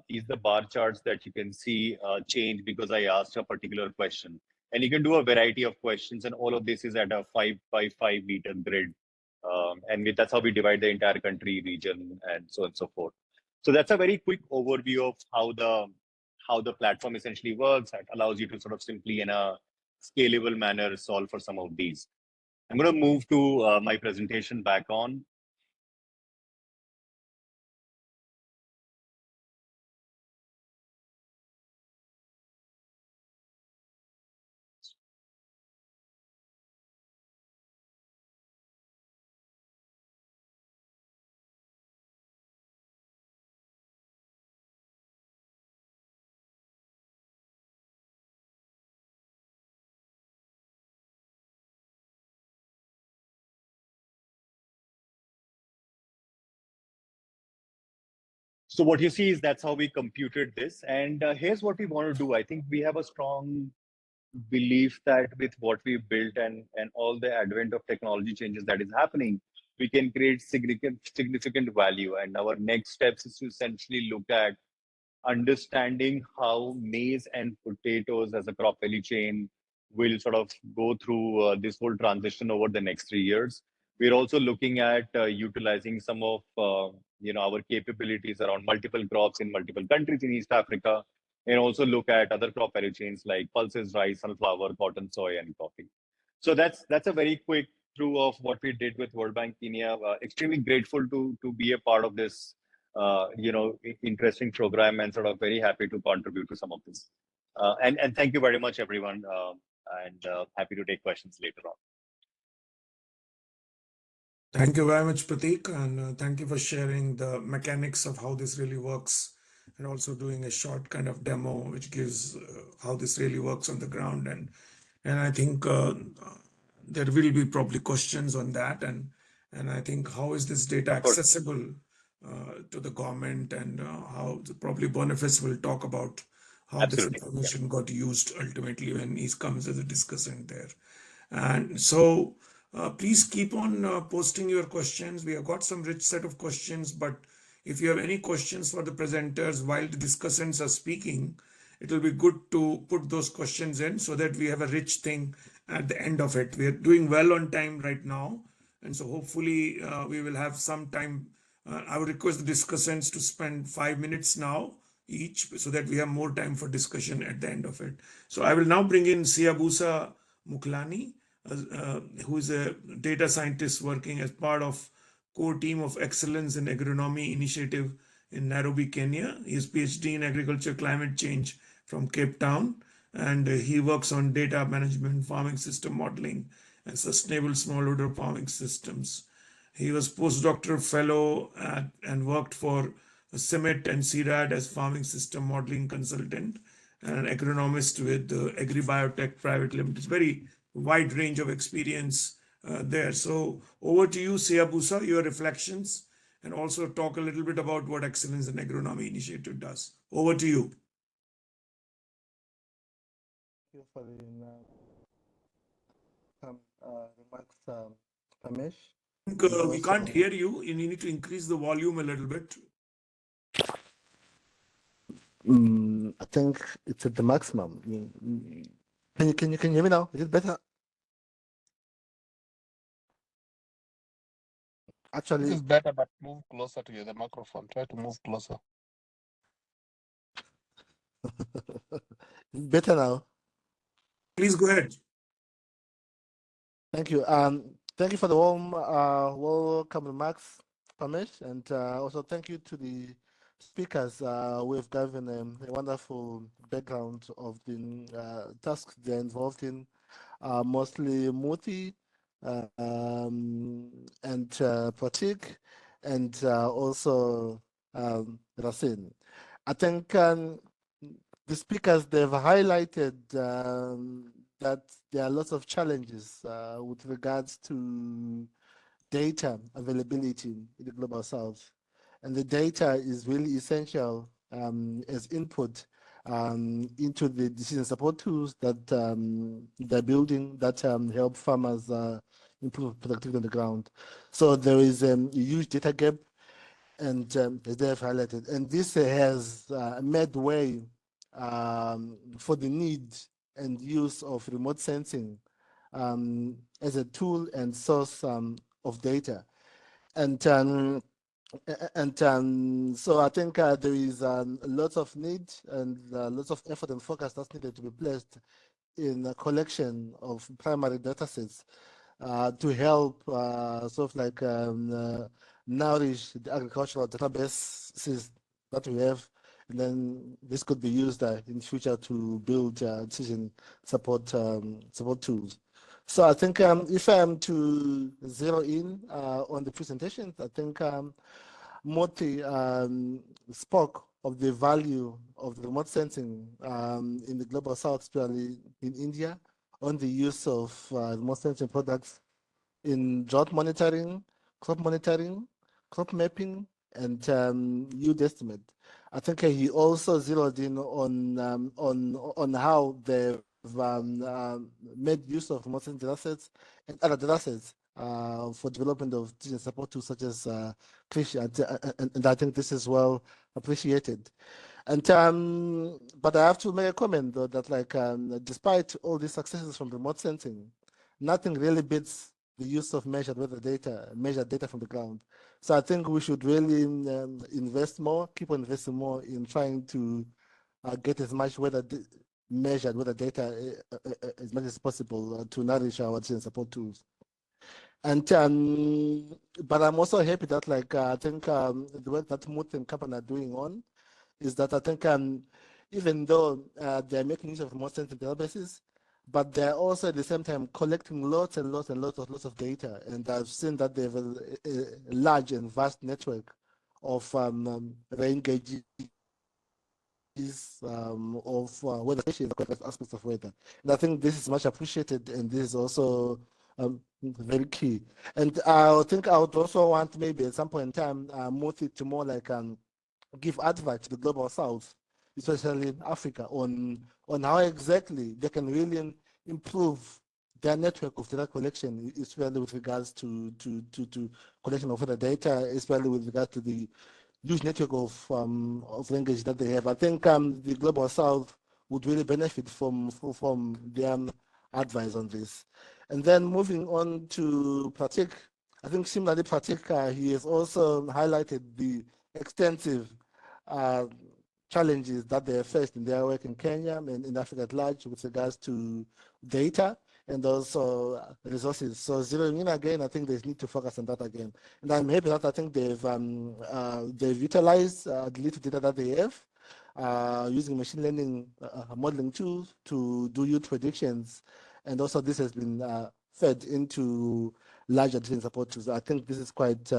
is the bar charts that you can see change because I asked a particular question. And you can do a variety of questions, and all of this is at a 5 by 5 meter grid. That's how we divide the entire country, region, and so on and so forth. So that's a very quick overview of how the platform essentially works. It allows you to sort of simply, in a scalable manner, solve for some of these. I'm going to move to my presentation back on. So what you see is that's how we computed this. And here's what we want to do. I think we have a strong belief that with what we built and all the advent of technology changes that is happening, we can create significant value. And our next steps is to essentially look at understanding how maize and potatoes as a crop value chain will sort of go through this whole transition over the next 3 years. We're also looking at utilizing some of our capabilities around multiple crops in multiple countries in East Africa, and also look at other crop value chains like pulses, rice, sunflower, cotton, soy, and coffee. So that's a very quick through of what we did with World Bank Kenya. Extremely grateful to be a part of this interesting program, and sort of very happy to contribute to some of this. And thank you very much, everyone, and happy to take questions later on. Thank you very much, Prateek, and thank you for sharing the mechanics of how this really works, and also doing a short kind of demo which gives how this really works on the ground. And I think there will be probably questions on that, and I think how is this data accessible to the government, and how probably Boniface will talk about how Absolutely. this information got used ultimately when he comes as a discussant there. And so please keep on posting your questions. We have got some rich set of questions, but if you have any questions for the presenters while the discussants are speaking, it will be good to put those questions in so that we have a rich thing at the end of it. We are doing well on time right now, and so hopefully we will have some time. I would request the discussants to spend 5 minutes now each so that we have more time for discussion at the end of it. So I will now bring in Siyabusa Muklani, who is a data scientist working as part of core team of excellence in agronomy initiative in Nairobi, Kenya. He has PhD in agriculture climate change from Cape Town, and he works on data management, farming system modeling, and sustainable smallholder farming systems. He was postdoctoral fellow and worked for CIMMYT and CRAD as farming system modeling consultant and an agronomist with AgriBiotech Private Limited. It's very wide range of experience there. So over to you, Siyabusa, your reflections, and also talk a little bit about what Excellence in Agronomy Initiative does. Over to you. Thank you for the remarks, Ramesh. We can't hear you. You need to increase the volume a little bit. I think it's at the maximum. Can you hear me now? Is it better? Actually, This is better, but move closer to the microphone. Try to move closer. it's better now. Please go ahead. Thank you. Thank you for the warm welcome remarks, Ramesh, and also thank you to the speakers. We've given a wonderful background of the tasks they're involved in, mostly Murthy and Pratik, and also Rasin. I think the speakers, they've highlighted that there are lots of challenges with regards to data availability in the Global South. And the data is really essential as input into the decision support tools that they're building that help farmers improve productivity on the ground. So there is a huge data gap, and as they have highlighted, and this has made way for the need and use of remote sensing as a tool and source of data. And so I think there is lots of need and lots of effort and focus that's needed to be placed in a collection of primary data sets to help sort of like nourish the agricultural databases that we have. And then this could be used in future to build decision support tools. So I think if I am to zero in on the presentations, I think Moti spoke of the value of remote sensing in the Global South, especially in India, on the use of remote sensing products in drought monitoring, crop mapping, and yield estimate. I think he also zeroed in on how they've made use of remote sensing data sets and other data sets for development of decision support tools such as Krish, and I think this is well appreciated. And but I have to make a comment though that like despite all these successes from remote sensing, nothing really beats the use of measured data from the ground. So I think we should really invest more, keep on investing more in trying to get as much measured weather data as much as possible to nourish our decision support tools. And but I'm also happy that like I think the work that Mut and Kapan are doing on is that I think even though they're making use of remote sensing databases, but they're also at the same time collecting lots of data. And I've seen that they have a large and vast network of rain gauges of weather stations, aspects of weather. And I think this is much appreciated, and this is also very key. And I think I would also want maybe at some point in time move it to more like give advice to the Global South, especially Africa, on how exactly they can really improve their network of data collection, especially with regards to collection of weather data, especially with regard to the huge network of linkage that they have. I think the Global South would really benefit from their advice on this. And then moving on to Pratik, I think similarly Pratik, he has also highlighted the extensive challenges that they have faced in their work in Kenya and in Africa at large with regards to data and also resources. So zeroing in again, I think they need to focus on that again. And I'm happy that I think they've utilized the little data that they have using machine learning modeling tools to do yield predictions. And also this has been fed into larger decision support tools. I think this is quite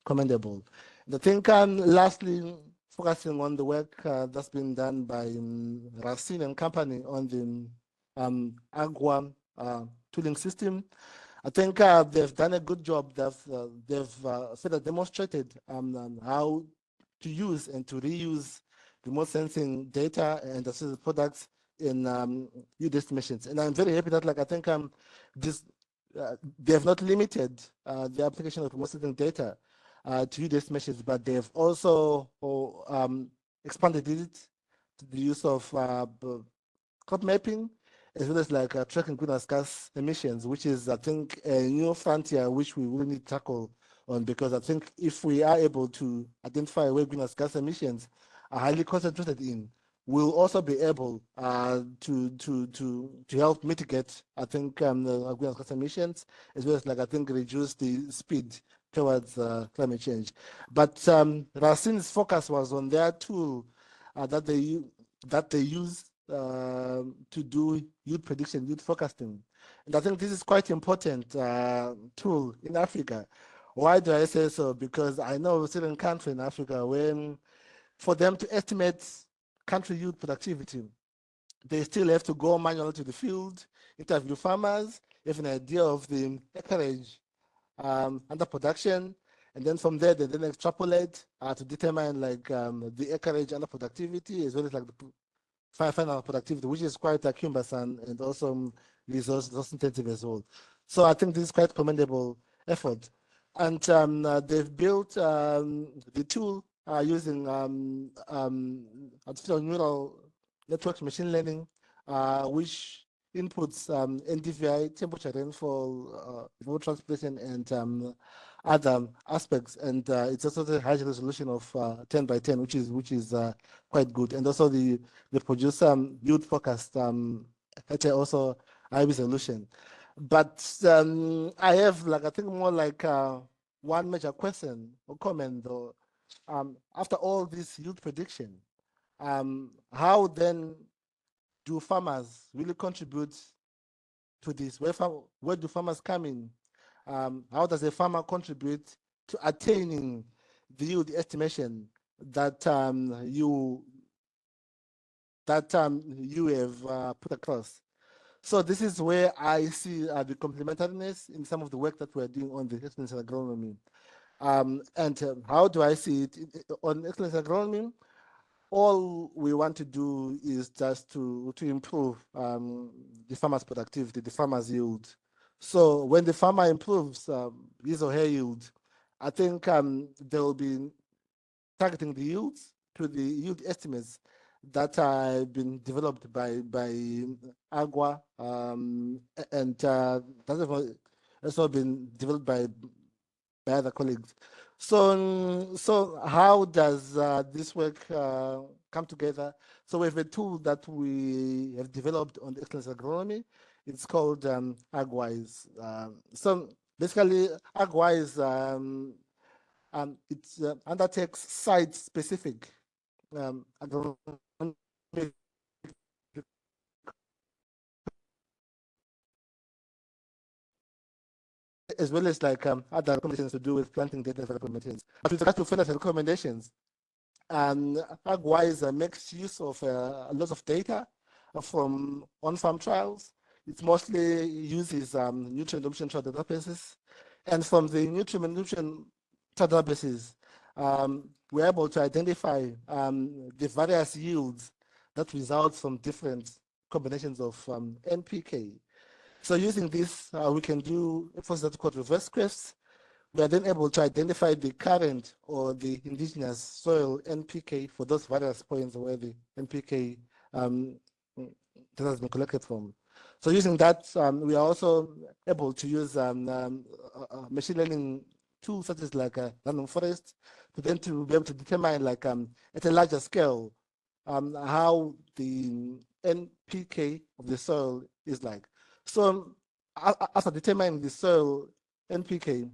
commendable. And I think lastly, focusing on the work that's been done by Racine and company on the Agua tooling system. I think they've done a good job. They've further demonstrated how to use and to reuse remote sensing data and associated products in yield estimations. And I'm very happy that, like, I think they have not limited the application of remote sensing data to yield estimations, but they've also expanded it to the use of crop mapping, as well as like tracking greenhouse gas emissions, which is, I think, a new frontier which we will need to tackle on, because I think if we are able to identify where greenhouse gas emissions are highly concentrated in, we'll also be able to help mitigate, I think, the greenhouse gas emissions, as well as, like, I think, reduce the speed towards climate change. But Racine's focus was on their tool that they use to do yield prediction, yield forecasting. And I think this is quite important tool in Africa. Why do I say so? Because I know certain countries in Africa, when for them to estimate country yield productivity, they still have to go manually to the field, interview farmers, have an idea of the acreage under production, and then from there they then extrapolate to determine like the acreage under productivity, as well as like the final productivity, which is quite cumbersome and also resource intensive as well. So I think this is quite commendable effort. And they've built the tool using artificial neural network machine learning, which inputs NDVI, temperature, rainfall, remote transpiration, and other aspects. And it's also the high resolution of 10 by 10, which is quite good. And also they produce yield forecast at also high resolution. But I have, like, I think more like one major question or comment though. After all this yield prediction, how then do farmers really contribute to this? Where do farmers come in? How does a farmer contribute to attaining the yield estimation that you have put across? So this is where I see the complementariness in some of the work that we're doing on the excellence in agronomy. And how do I see it on excellence in agronomy? All we want to do is just to improve the farmer's productivity, the farmer's yield. So when the farmer improves his or her yield, I think they will be targeting the yields to the yield estimates that have been developed by Agua, and that have also been developed by other colleagues. So how does this work come together? So we have a tool that we have developed on the excellence agronomy. It's called AgWise. So basically, AgWise it undertakes site-specific agronomy as well as like other recommendations to do with planting data recommendations. But with regard to further recommendations, AgWise makes use of a lot of data from on-farm trials. It mostly uses nutrient option trial databases, and from the nutrient trial databases, we're able to identify the various yields that result from different combinations of NPK. So using this, we can do efforts that called reverse quests, we are then able to identify the current or the indigenous soil NPK for those various points where the NPK that has been collected from. So using that, we are also able to use machine learning tools such as like random forest to then to be able to determine like at a larger scale how the NPK of the soil is like. So after determining the soil NPK,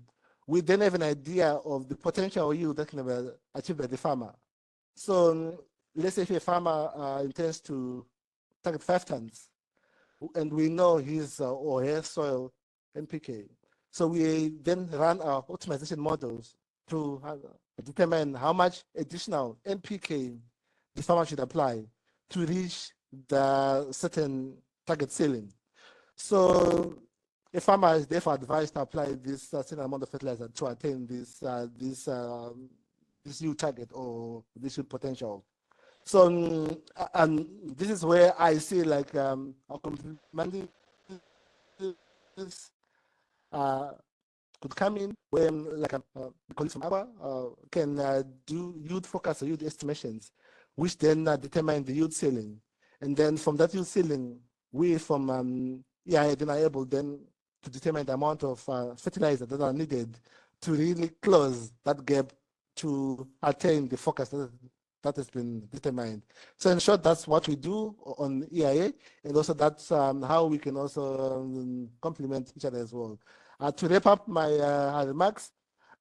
we then have an idea of the potential yield that can be achieved by the farmer. So let's say if a farmer intends to target 5 tons, and we know his or her soil NPK. So we then run our optimization models to determine how much additional NPK the farmer should apply to reach the certain target ceiling. So a farmer is therefore advised to apply this certain amount of fertilizer to attain this yield target or this yield potential. So and this is where I see like our complementary could come in when like colleagues from ISRO can do yield forecast or yield estimations, which then determine the yield ceiling. And then from that yield ceiling, we from EIA then are able then to determine the amount of fertilizer that are needed to really close that gap to attain the forecast that has been determined. So in short, that's what we do on EIA, and also that's how we can also complement each other as well. To wrap up my remarks,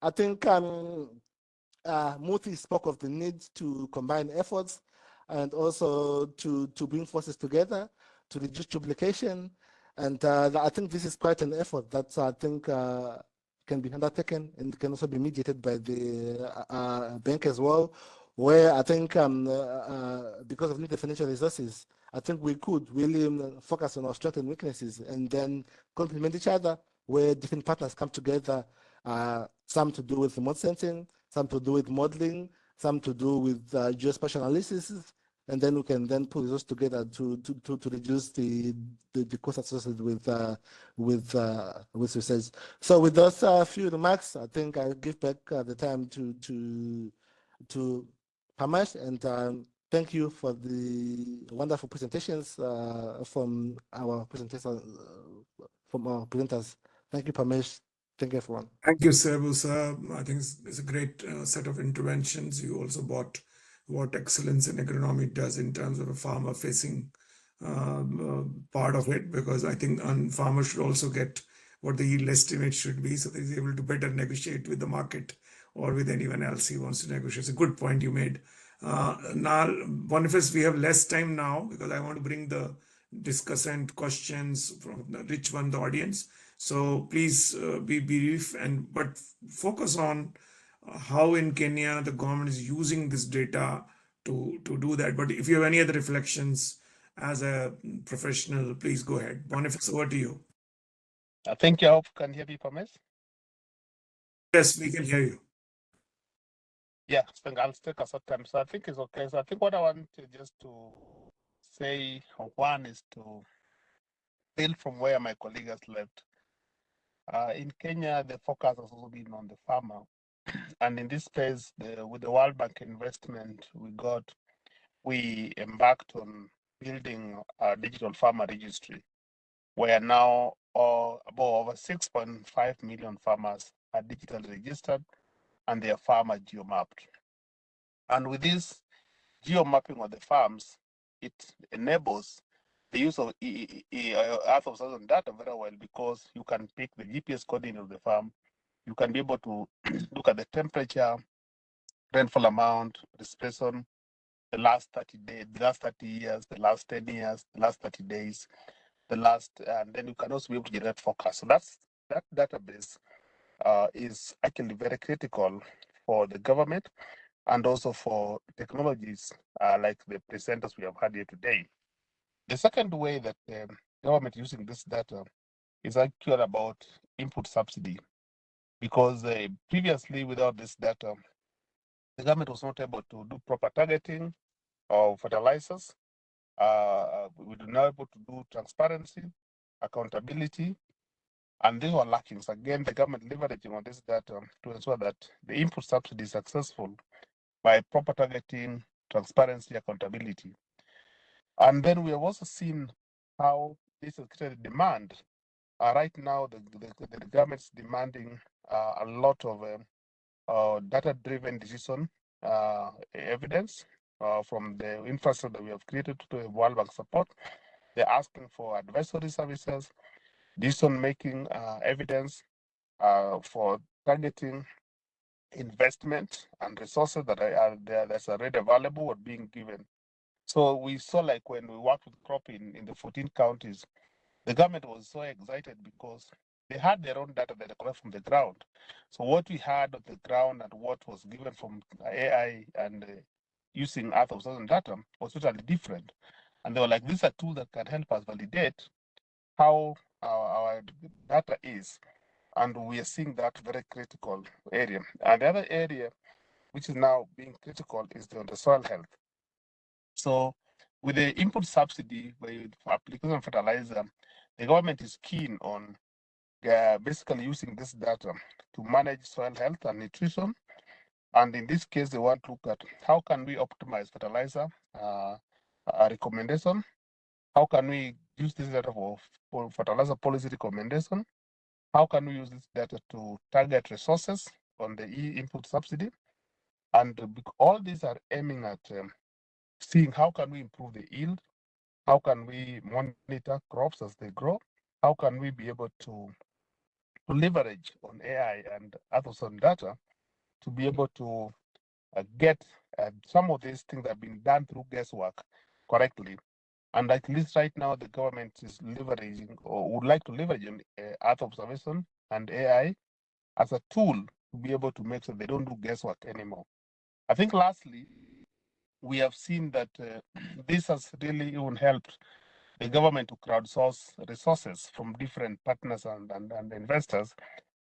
I think Muthi spoke of the need to combine efforts and also to bring forces together to reduce duplication. And I think this is quite an effort that I think can be undertaken and can also be mediated by the bank as well, where I think because of limited financial resources, I think we could really focus on our strengths and weaknesses and then complement each other, where different partners come together, some to do with remote sensing, some to do with modeling, some to do with geospatial analysis, and then we can then put those together to reduce the cost associated with research. So with those few remarks, I think I'll give back the time to Pamesh, and thank you for the wonderful presentations from our presenters. Thank you, Pamesh. Thank you, everyone. Thank you, Sebu sir. I think it's a great set of interventions. You also brought what excellence in agronomy does in terms of a farmer-facing part of it, because I think farmers should also get what the yield estimate should be, so that he's able to better negotiate with the market or with anyone else he wants to negotiate. It's a good point you made. Now, Boniface, we have less time now because I want to bring the discussant questions from the rich one, the audience. So please be brief but focus on how in Kenya the government is using this data to do that. But if you have any other reflections as a professional, please go ahead. Boniface, over to you. Thank you. I hope you can hear me, Pamesh. Yes, we can hear you. Yeah, so I'll take a short time. So I think it's okay. So I think what I want to just to say, one is to build from where my colleague has left. In Kenya, the focus has also been on the farmer. And in this space, with the World Bank investment we embarked on building a digital farmer registry, where now about over 6.5 million farmers are digitally registered and their farm are geomapped. And with this geomapping of the farms, it enables the use of Earth observation data very well, because you can pick the GPS coordinate of the farm. You can be able to look at the temperature, rainfall amount, precipitation, the last 30 days, the last 30 years, the last 10 years, the last 30 days, and then you can also be able to generate forecasts. So that database is actually very critical for the government and also for technologies like the presenters we have had here today. The second way that the government is using this data is actually about input subsidy, because previously without this data, the government was not able to do proper targeting of fertilizers. We were not able to do transparency, accountability, And these were lacking. So again, the government leveraging on this data to ensure that the input subsidy is successful by proper targeting, transparency, accountability. And then we have also seen how this has created demand. Right now, the government's demanding a lot of data-driven decision evidence from the infrastructure that we have created to the World Bank support. They're asking for advisory services, decision-making evidence for targeting investment and resources that are there that's already available or being given. So we saw, like when we worked with crop in the 14 counties, the government was so excited because they had their own data that they collect from the ground. So what we had on the ground and what was given from AI and using Earth observation data was totally different. And they were like, these are tools that can help us validate how our data is. And we are seeing that very critical area. And the other area which is now being critical is the soil health. So with the input subsidy for application of fertilizer, the government is keen on basically using this data to manage soil health and nutrition. And in this case, they want to look at how can we optimize fertilizer recommendation? How can we use this data for fertilizer policy recommendation? How can we use this data to target resources on the input subsidy? And all these are aiming at seeing how can we improve the yield, how can we monitor crops as they grow, how can we be able to leverage on AI and other some data to be able to get some of these things that have been done through guesswork correctly. And at least right now, the government is leveraging or would like to leverage on Earth observation and AI as a tool to be able to make sure they don't do guesswork anymore. I think lastly, we have seen that this has really even helped the government to crowdsource resources from different partners and investors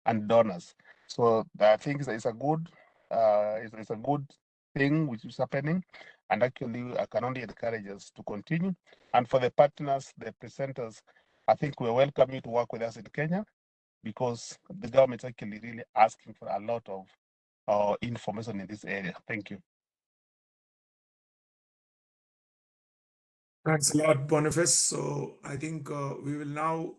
and donors. So I think it's a good thing which is happening, and actually I can only encourage us to continue. And for the partners, the presenters, I think we welcome you to work with us in Kenya because the government is actually really asking for a lot of information in this area. Thank you. Thanks a lot, Boniface. So I think we will now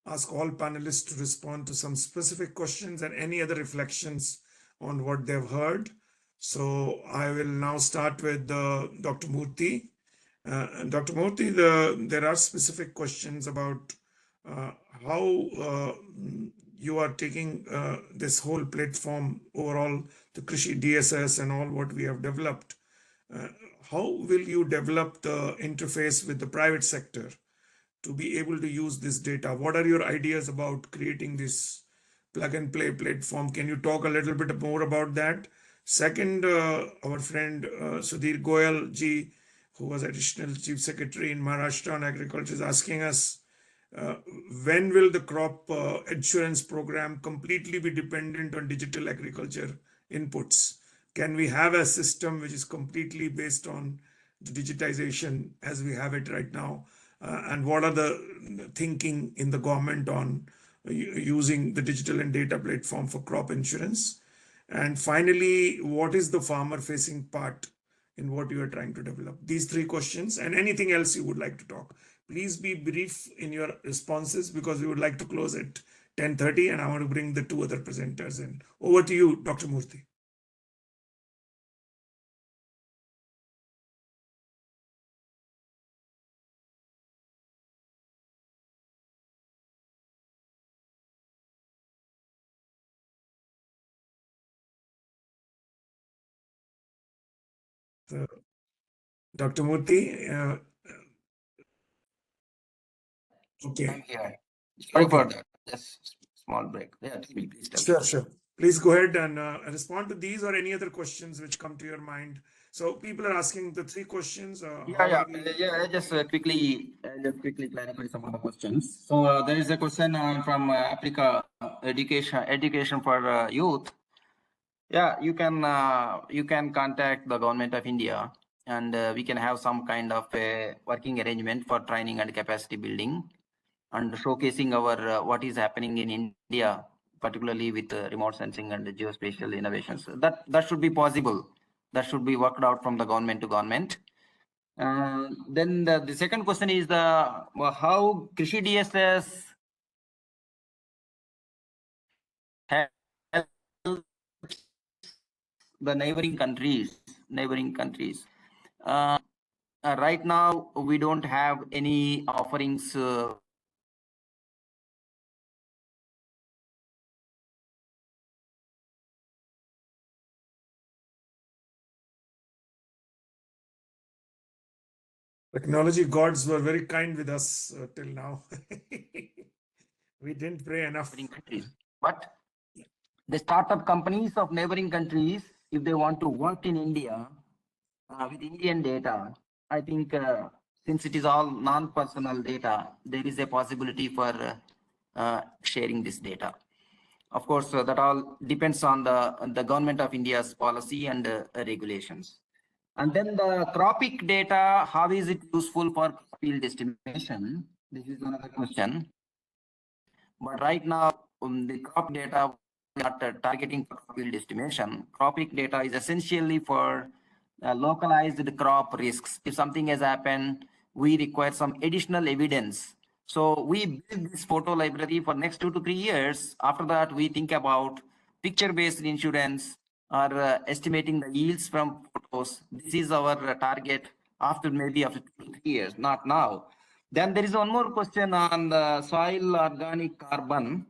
ask all panelists to respond to some specific questions and any other reflections on what they've heard. So I will now start with Dr. Murthy. Dr. Murthy, there are specific questions about how you are taking this whole platform overall, the Krishi DSS and all what we have developed. How will you develop the interface with the private sector to be able to use this data? What are your ideas about creating this plug and play platform? Can you talk a little bit more about that? Second, our friend Sudhir Goyal ji, who was Additional Chief Secretary in Maharashtra on Agriculture, is asking us, when will the crop insurance program completely be dependent on digital agriculture inputs? Can we have a system which is completely based on the digitization as we have it right now? And what are the thinking in the government on using the digital and data platform for crop insurance? And finally, what is the farmer facing part in what you are trying to develop? These three questions and anything else you would like to talk. Please be brief in your responses because we would like to close at 10:30 and I want to bring the two other presenters in. Over to you, Dr. Murthy. Dr. Murthy, okay. I'm here. Sorry Okay. for that. Just small break. Yeah, please tell me. Sure. Please go ahead and respond to these or any other questions which come to your mind. So people are asking the three questions. I just quickly clarify some of the questions. So there is a question from Africa education for youth. Yeah, you can contact the government of India, and we can have some kind of a working arrangement for training and capacity building. and showcasing our what is happening in India, particularly with remote sensing and the geospatial innovations. That should be possible. That should be worked out from the government to government. Then the second question is how Krishi DSS helps the neighboring countries. Right now, we don't have any offerings. Technology gods were very kind with us till now. We didn't pray enough. Neighboring countries, but the startup companies of neighboring countries, if they want to work in India with Indian data, I think since it is all non-personal data, there is a possibility for sharing this data. Of course, that all depends on the government of India's policy and regulations. And then the cropic data, how is it useful for field estimation? This is another question. But right now, the crop data, we are not targeting for field estimation. Cropic data is essentially for localized crop risks. If something has happened, we require some additional evidence. So we build this photo library for next 2 to 3 years. After that, we think about picture-based insurance or estimating the yields from photos. This is our target after 2 to 3 years, not now. Then there is one more question on the soil organic carbon.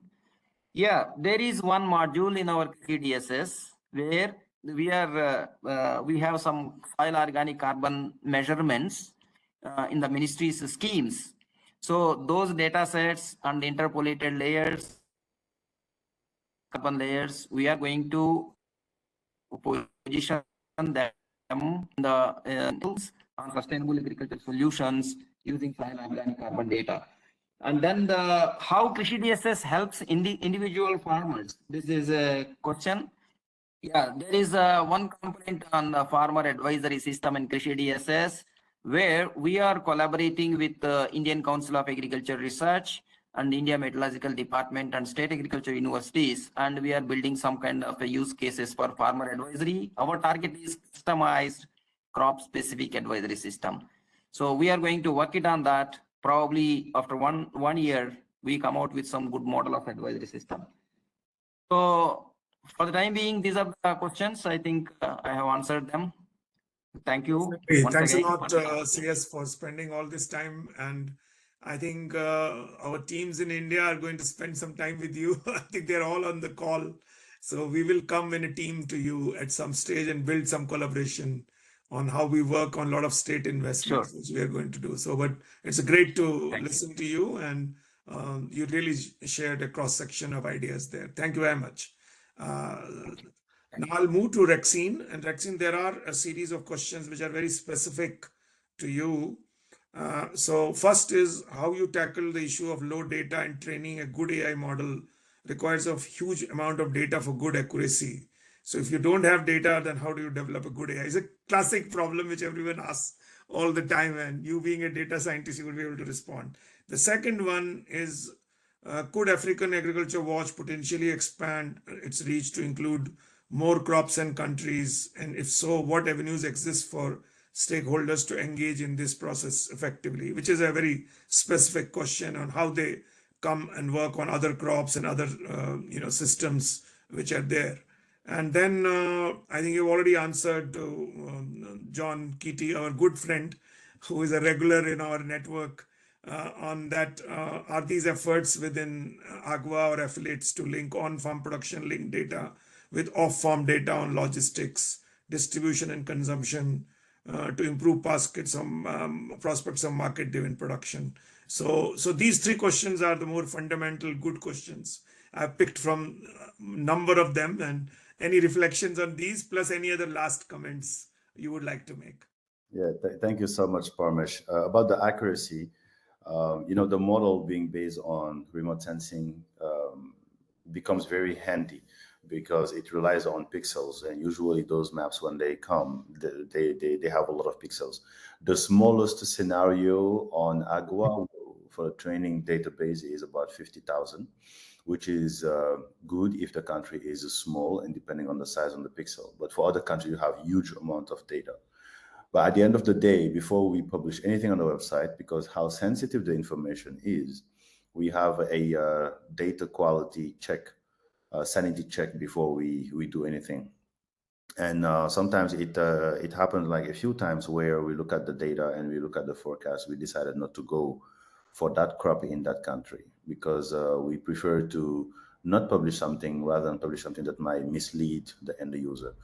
Yeah, there is one module in our KDSS where we have some soil organic carbon measurements in the ministry's schemes. So those data sets and interpolated layers, carbon layers, we are going to position them in the on sustainable agriculture solutions using soil organic carbon data. And then how Krishi DSS helps in the individual farmers. This is a question. Yeah, there is one component on the farmer advisory system in Krishi DSS where we are collaborating with the Indian Council of Agriculture Research and India Meteorological Department and state agriculture universities, and we are building some kind of a use cases for farmer advisory. Our target is customized crop specific advisory system. So we are going to work it on that. Probably after one year, we come out with some good model of advisory system. So for the time being, these are the questions. I think I have answered them. Thank you. Thanks a lot, CS, for spending all this time. And I think our teams in India are going to spend some time with you. I think they're all on the call. So we will come in a team to you at some stage and build some collaboration on how we work on a lot of state investments, which we are going to do. So, but it's great to listen to you, and you really shared a cross section of ideas there. Thank you very much. Now I'll move to Rexine. And Rexine, there are a series of questions which are very specific to you. So first is how you tackle the issue of low data, and training a good AI model requires a huge amount of data for good accuracy. So if you don't have data, then how do you develop a good AI? It's a classic problem which everyone asks all the time, and you being a data scientist, you will be able to respond. The second one is, could African Agriculture Watch potentially expand its reach to include more crops and countries? And if so, what avenues exist for stakeholders to engage in this process effectively? Which is a very specific question on how they come and work on other crops and other systems which are there. And then I think you've already answered to John Keaty, our good friend, who is a regular in our network, on that. Are these efforts within AGWA or affiliates to link on-farm production linked data with off-farm data on logistics, distribution and consumption to improve prospects of market-driven production? So these three questions are the more fundamental good questions. I've picked from a number of them, and any reflections on these, plus any other last comments you would like to make? Yeah, thank you so much, Parmesh. About the accuracy, the model being based on remote sensing becomes very handy because it relies on pixels, and usually those maps, when they come, they have a lot of pixels. The smallest scenario on AGWA for a training database is about 50,000, which is good if the country is small and depending on the size of the pixel. But for other countries, you have huge amount of data. But at the end of the day, before we publish anything on the website, because how sensitive the information is, we have a data quality check, sanity check before we do anything. And sometimes it happens like a few times where we look at the data and we look at the forecast, we decided not to go for that crop in that country because we prefer to not publish something rather than publish something that might mislead the end user.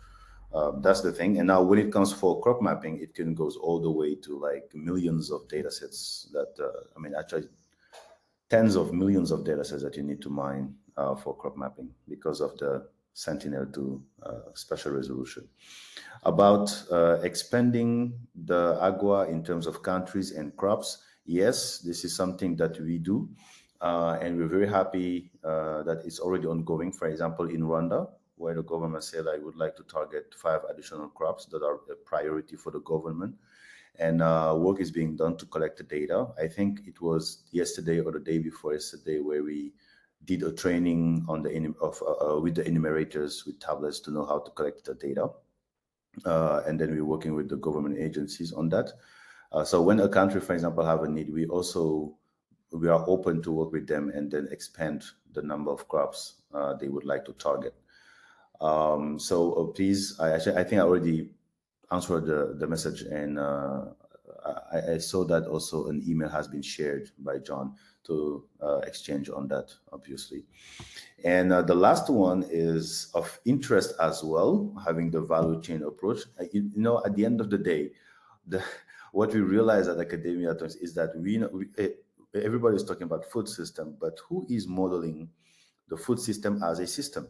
That's the thing. And now when it comes for crop mapping, it can goes all the way to like millions of data sets that, I mean, actually tens of millions of data sets that you need to mine for crop mapping because of the Sentinel-2 special resolution. About expanding the AGWA in terms of countries and crops, yes, this is something that we do. And we're very happy that it's already ongoing. For example, in Rwanda, where the government said I would like to target 5 additional crops that are a priority for the government. And work is being done to collect the data. I think it was yesterday or the day before yesterday where we did a training on the with the enumerators with tablets to know how to collect the data. And then we're working with the government agencies on that. So when a country, for example, have a need, we are open to work with them and then expand the number of crops they would like to target. So please, I think I already answered the message, and I saw that also an email has been shared by John to exchange on that, obviously. And the last one is of interest as well, having the value chain approach. You know, at the end of the day, what we realize at academia is that everybody is talking about food system, but who is modeling the food system as a system?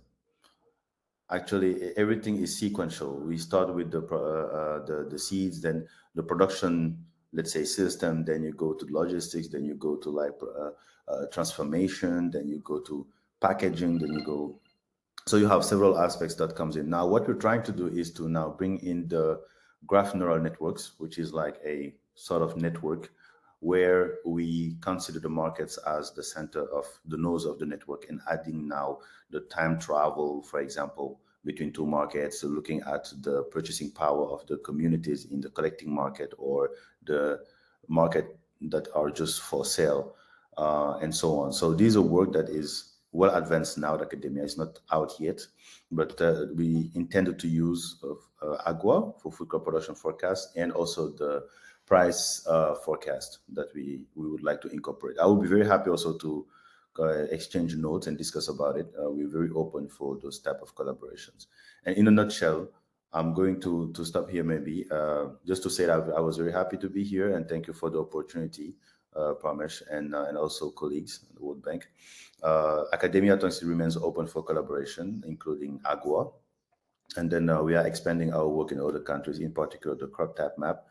Actually, everything is sequential. We start with the seeds, then the production, let's say, system, then you go to logistics, then you go to like transformation, then you go to packaging, then you go. So you have several aspects that comes in. Now, what we're trying to do is to now bring in the graph neural networks, which is like a sort of network where we consider the markets as the center of the nose of the network, and adding now the time travel, for example, between two markets, so looking at the purchasing power of the communities in the collecting market or the market that are just for sale, and so on. So these are work that is well advanced now at academia. It's not out yet, but we intended to use AGWA for food crop production forecast, and also the price forecast that we would like to incorporate. I would be very happy also to exchange notes and discuss about it. We're very open for those type of collaborations. And in a nutshell, I'm going to stop here maybe, just to say that I was very happy to be here, and thank you for the opportunity, Parmesh, and also colleagues at the World Bank. Academia remains open for collaboration, including AGWA. And then we are expanding our work in other countries, in particular the crop type map.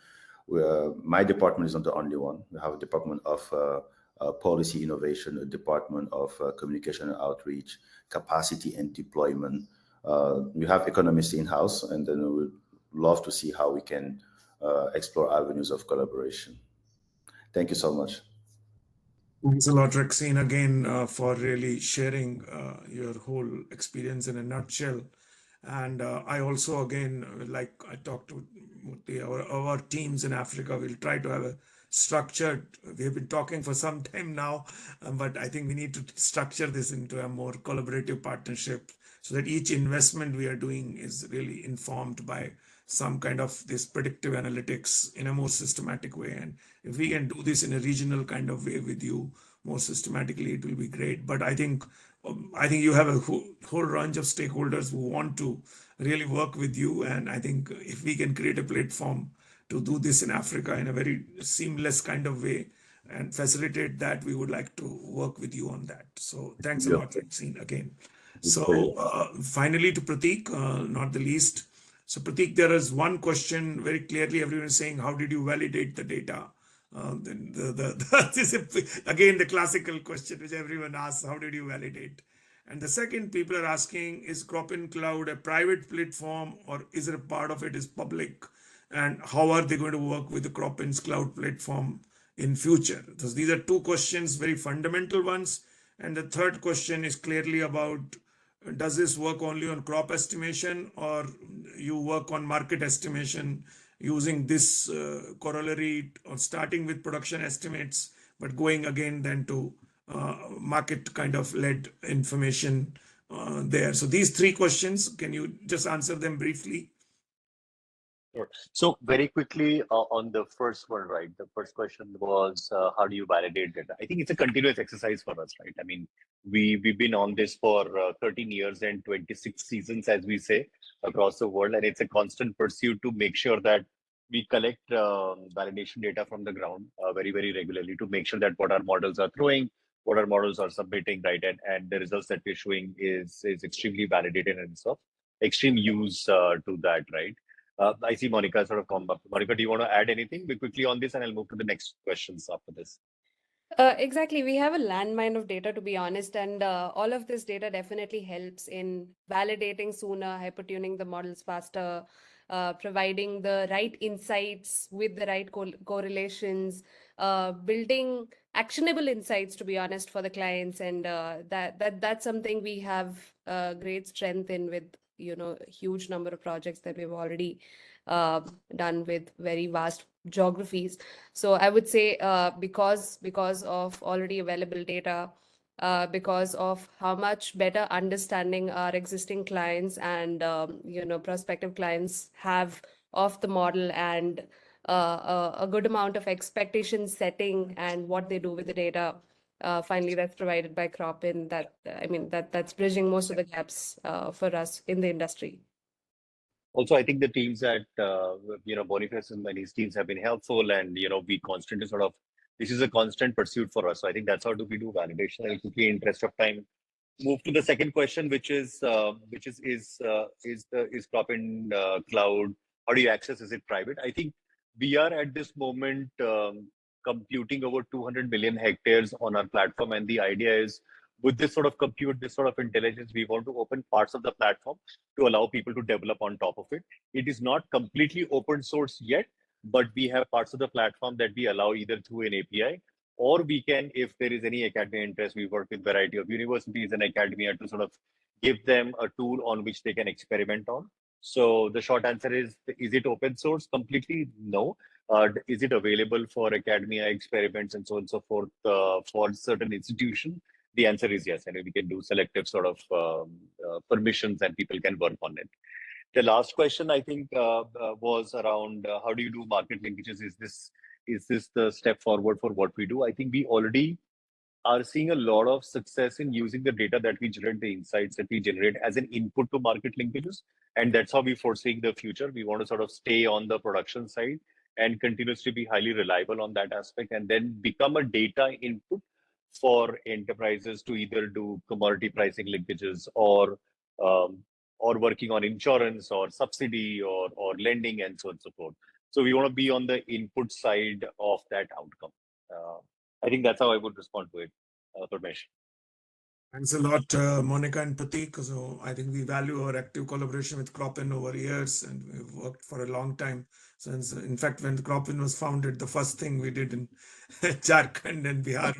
My department is not the only one. We have a department of policy innovation, a department of communication and outreach, capacity and deployment. We have economists in-house, and then we would love to see how we can explore avenues of collaboration. Thank you so much. Thanks a lot, Rexine, again, for really sharing your whole experience in a nutshell. And I also, again, like I talked to Murthy, our teams in Africa will try to have a structured, we have been talking for some time now, but I think we need to structure this into a more collaborative partnership so that each investment we are doing is really informed by some kind of this predictive analytics in a more systematic way. And if we can do this in a regional kind of way with you more systematically, it will be great. But I think you have a whole range of stakeholders who want to really work with you. And I think if we can create a platform to do this in Africa in a very seamless kind of way and facilitate that, we would like to work with you on that. So thanks a lot, Rexine, again. So finally to Prateek, not the least. So Prateek, there is one question very clearly, everyone is saying, how did you validate the data? Then this is again the classical question which everyone asks, how did you validate? And the second, people are asking, is Cropin Cloud a private platform, or is it a part of it is public? And how are they going to work with the Cropin's cloud platform in future? So these are two questions, very fundamental ones. And the third question is clearly about, does this work only on crop estimation, or you work on market estimation using this corollary, or starting with production estimates, but going again then to market kind of led information there. So these three questions, can you just answer them briefly? Sure. So very quickly on the first one, right? The first question was, how do you validate data? I think it's a continuous exercise for us, right? I mean, we've been on this for 13 years and 26 seasons, as we say, across the world. And it's a constant pursuit to make sure that we collect validation data from the ground very, very regularly to make sure that what our models are throwing, what our models are submitting, right? And the results that we're showing is extremely validated and so extreme use to that, right? I see Monica sort of come up. Monica, do you want to add anything quickly on this? And I'll move to the next questions after this. Exactly. We have a landmine of data, to be honest, and all of this data definitely helps in validating sooner, hypertuning the models faster, providing the right insights with the right correlations, building actionable insights, to be honest, for the clients, and that's something we have great strength in with a huge number of projects that we've already done with very vast geographies. So I would say because of already available data, because of how much better understanding our existing clients and prospective clients have of the model, and a good amount of expectation setting and what they do with the data. Finally, that's provided by Cropin. That's bridging most of the gaps for us in the industry. Also, I think the teams at Boniface and his teams have been helpful, and we constantly this is a constant pursuit for us. So I think that's how we do validation. I'll quickly, in interest of time, move to the second question, which is Cropin cloud? How do you access? Is it private? I think we are at this moment computing over 200 million hectares on our platform, and the idea is, with this sort of compute, this sort of intelligence, we want to open parts of the platform to allow people to develop on top of it. It is not completely open source yet, but we have parts of the platform that we allow either through an API, or we can, if there is any academia interest, we work with a variety of universities and academia to sort of give them a tool on which they can experiment on. So the short answer is it open source? Completely no. Is it available for academia experiments and so on and so forth for certain institutions? The answer is yes, and we can do selective sort of permissions and people can work on it. The last question, I think, was around how do you do market linkages? Is this the step forward for what we do? I think we already are seeing a lot of success in using the data that we generate, the insights that we generate as an input to market linkages. And that's how we're foreseeing the future. We want to sort of stay on the production side and continuously be highly reliable on that aspect, and then become a data input for enterprises to either do commodity pricing linkages or working on insurance or subsidy or lending and so on and so forth. So we want to be on the input side of that outcome. I think that's how I would respond to it, Parmesh. Thanks a lot, Monica and Prateek. So I think we value our active collaboration with Cropin over years, and we've worked for a long time. Since, in fact, when Cropin was founded, the first thing we did in Jharkhand and Bihar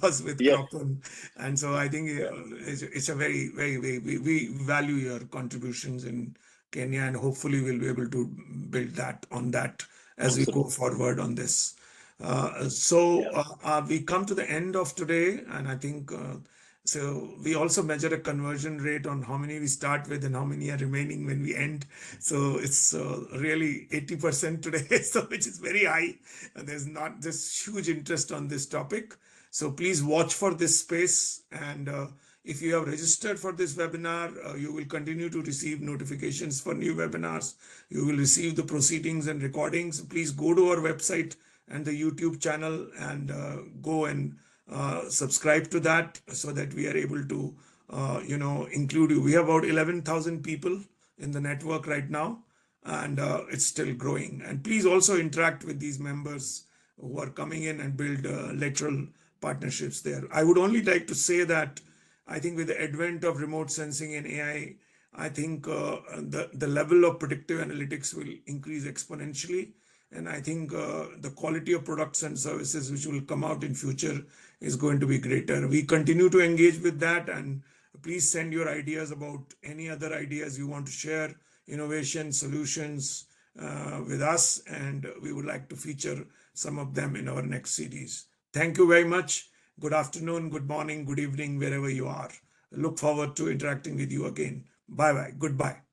was with Cropin. And so I think it's a very, very, we value your contributions in Kenya, and hopefully we'll be able to build that on that as we go forward on this. We come to the end of today, and I think so we also measure a conversion rate on how many we start with and how many are remaining when we end. So it's really 80% today, so which is very high. And there's not this huge interest on this topic. So please watch for this space. And if you have registered for this webinar, you will continue to receive notifications for new webinars. You will receive the proceedings and recordings. Please go to our website and the YouTube channel and go and subscribe to that so that we are able to include you. We have about 11,000 people in the network right now, and it's still growing. And please also interact with these members who are coming in and build lateral partnerships there. I would only like to say that I think with the advent of remote sensing and AI, I think the level of predictive analytics will increase exponentially. And I think the quality of products and services which will come out in future is going to be greater. We continue to engage with that, and please send your ideas about any other ideas you want to share, innovation solutions with us, and we would like to feature some of them in our next series. Thank you very much. Good afternoon, good morning, good evening, wherever you are. Look forward to interacting with you again. Bye-bye. Goodbye.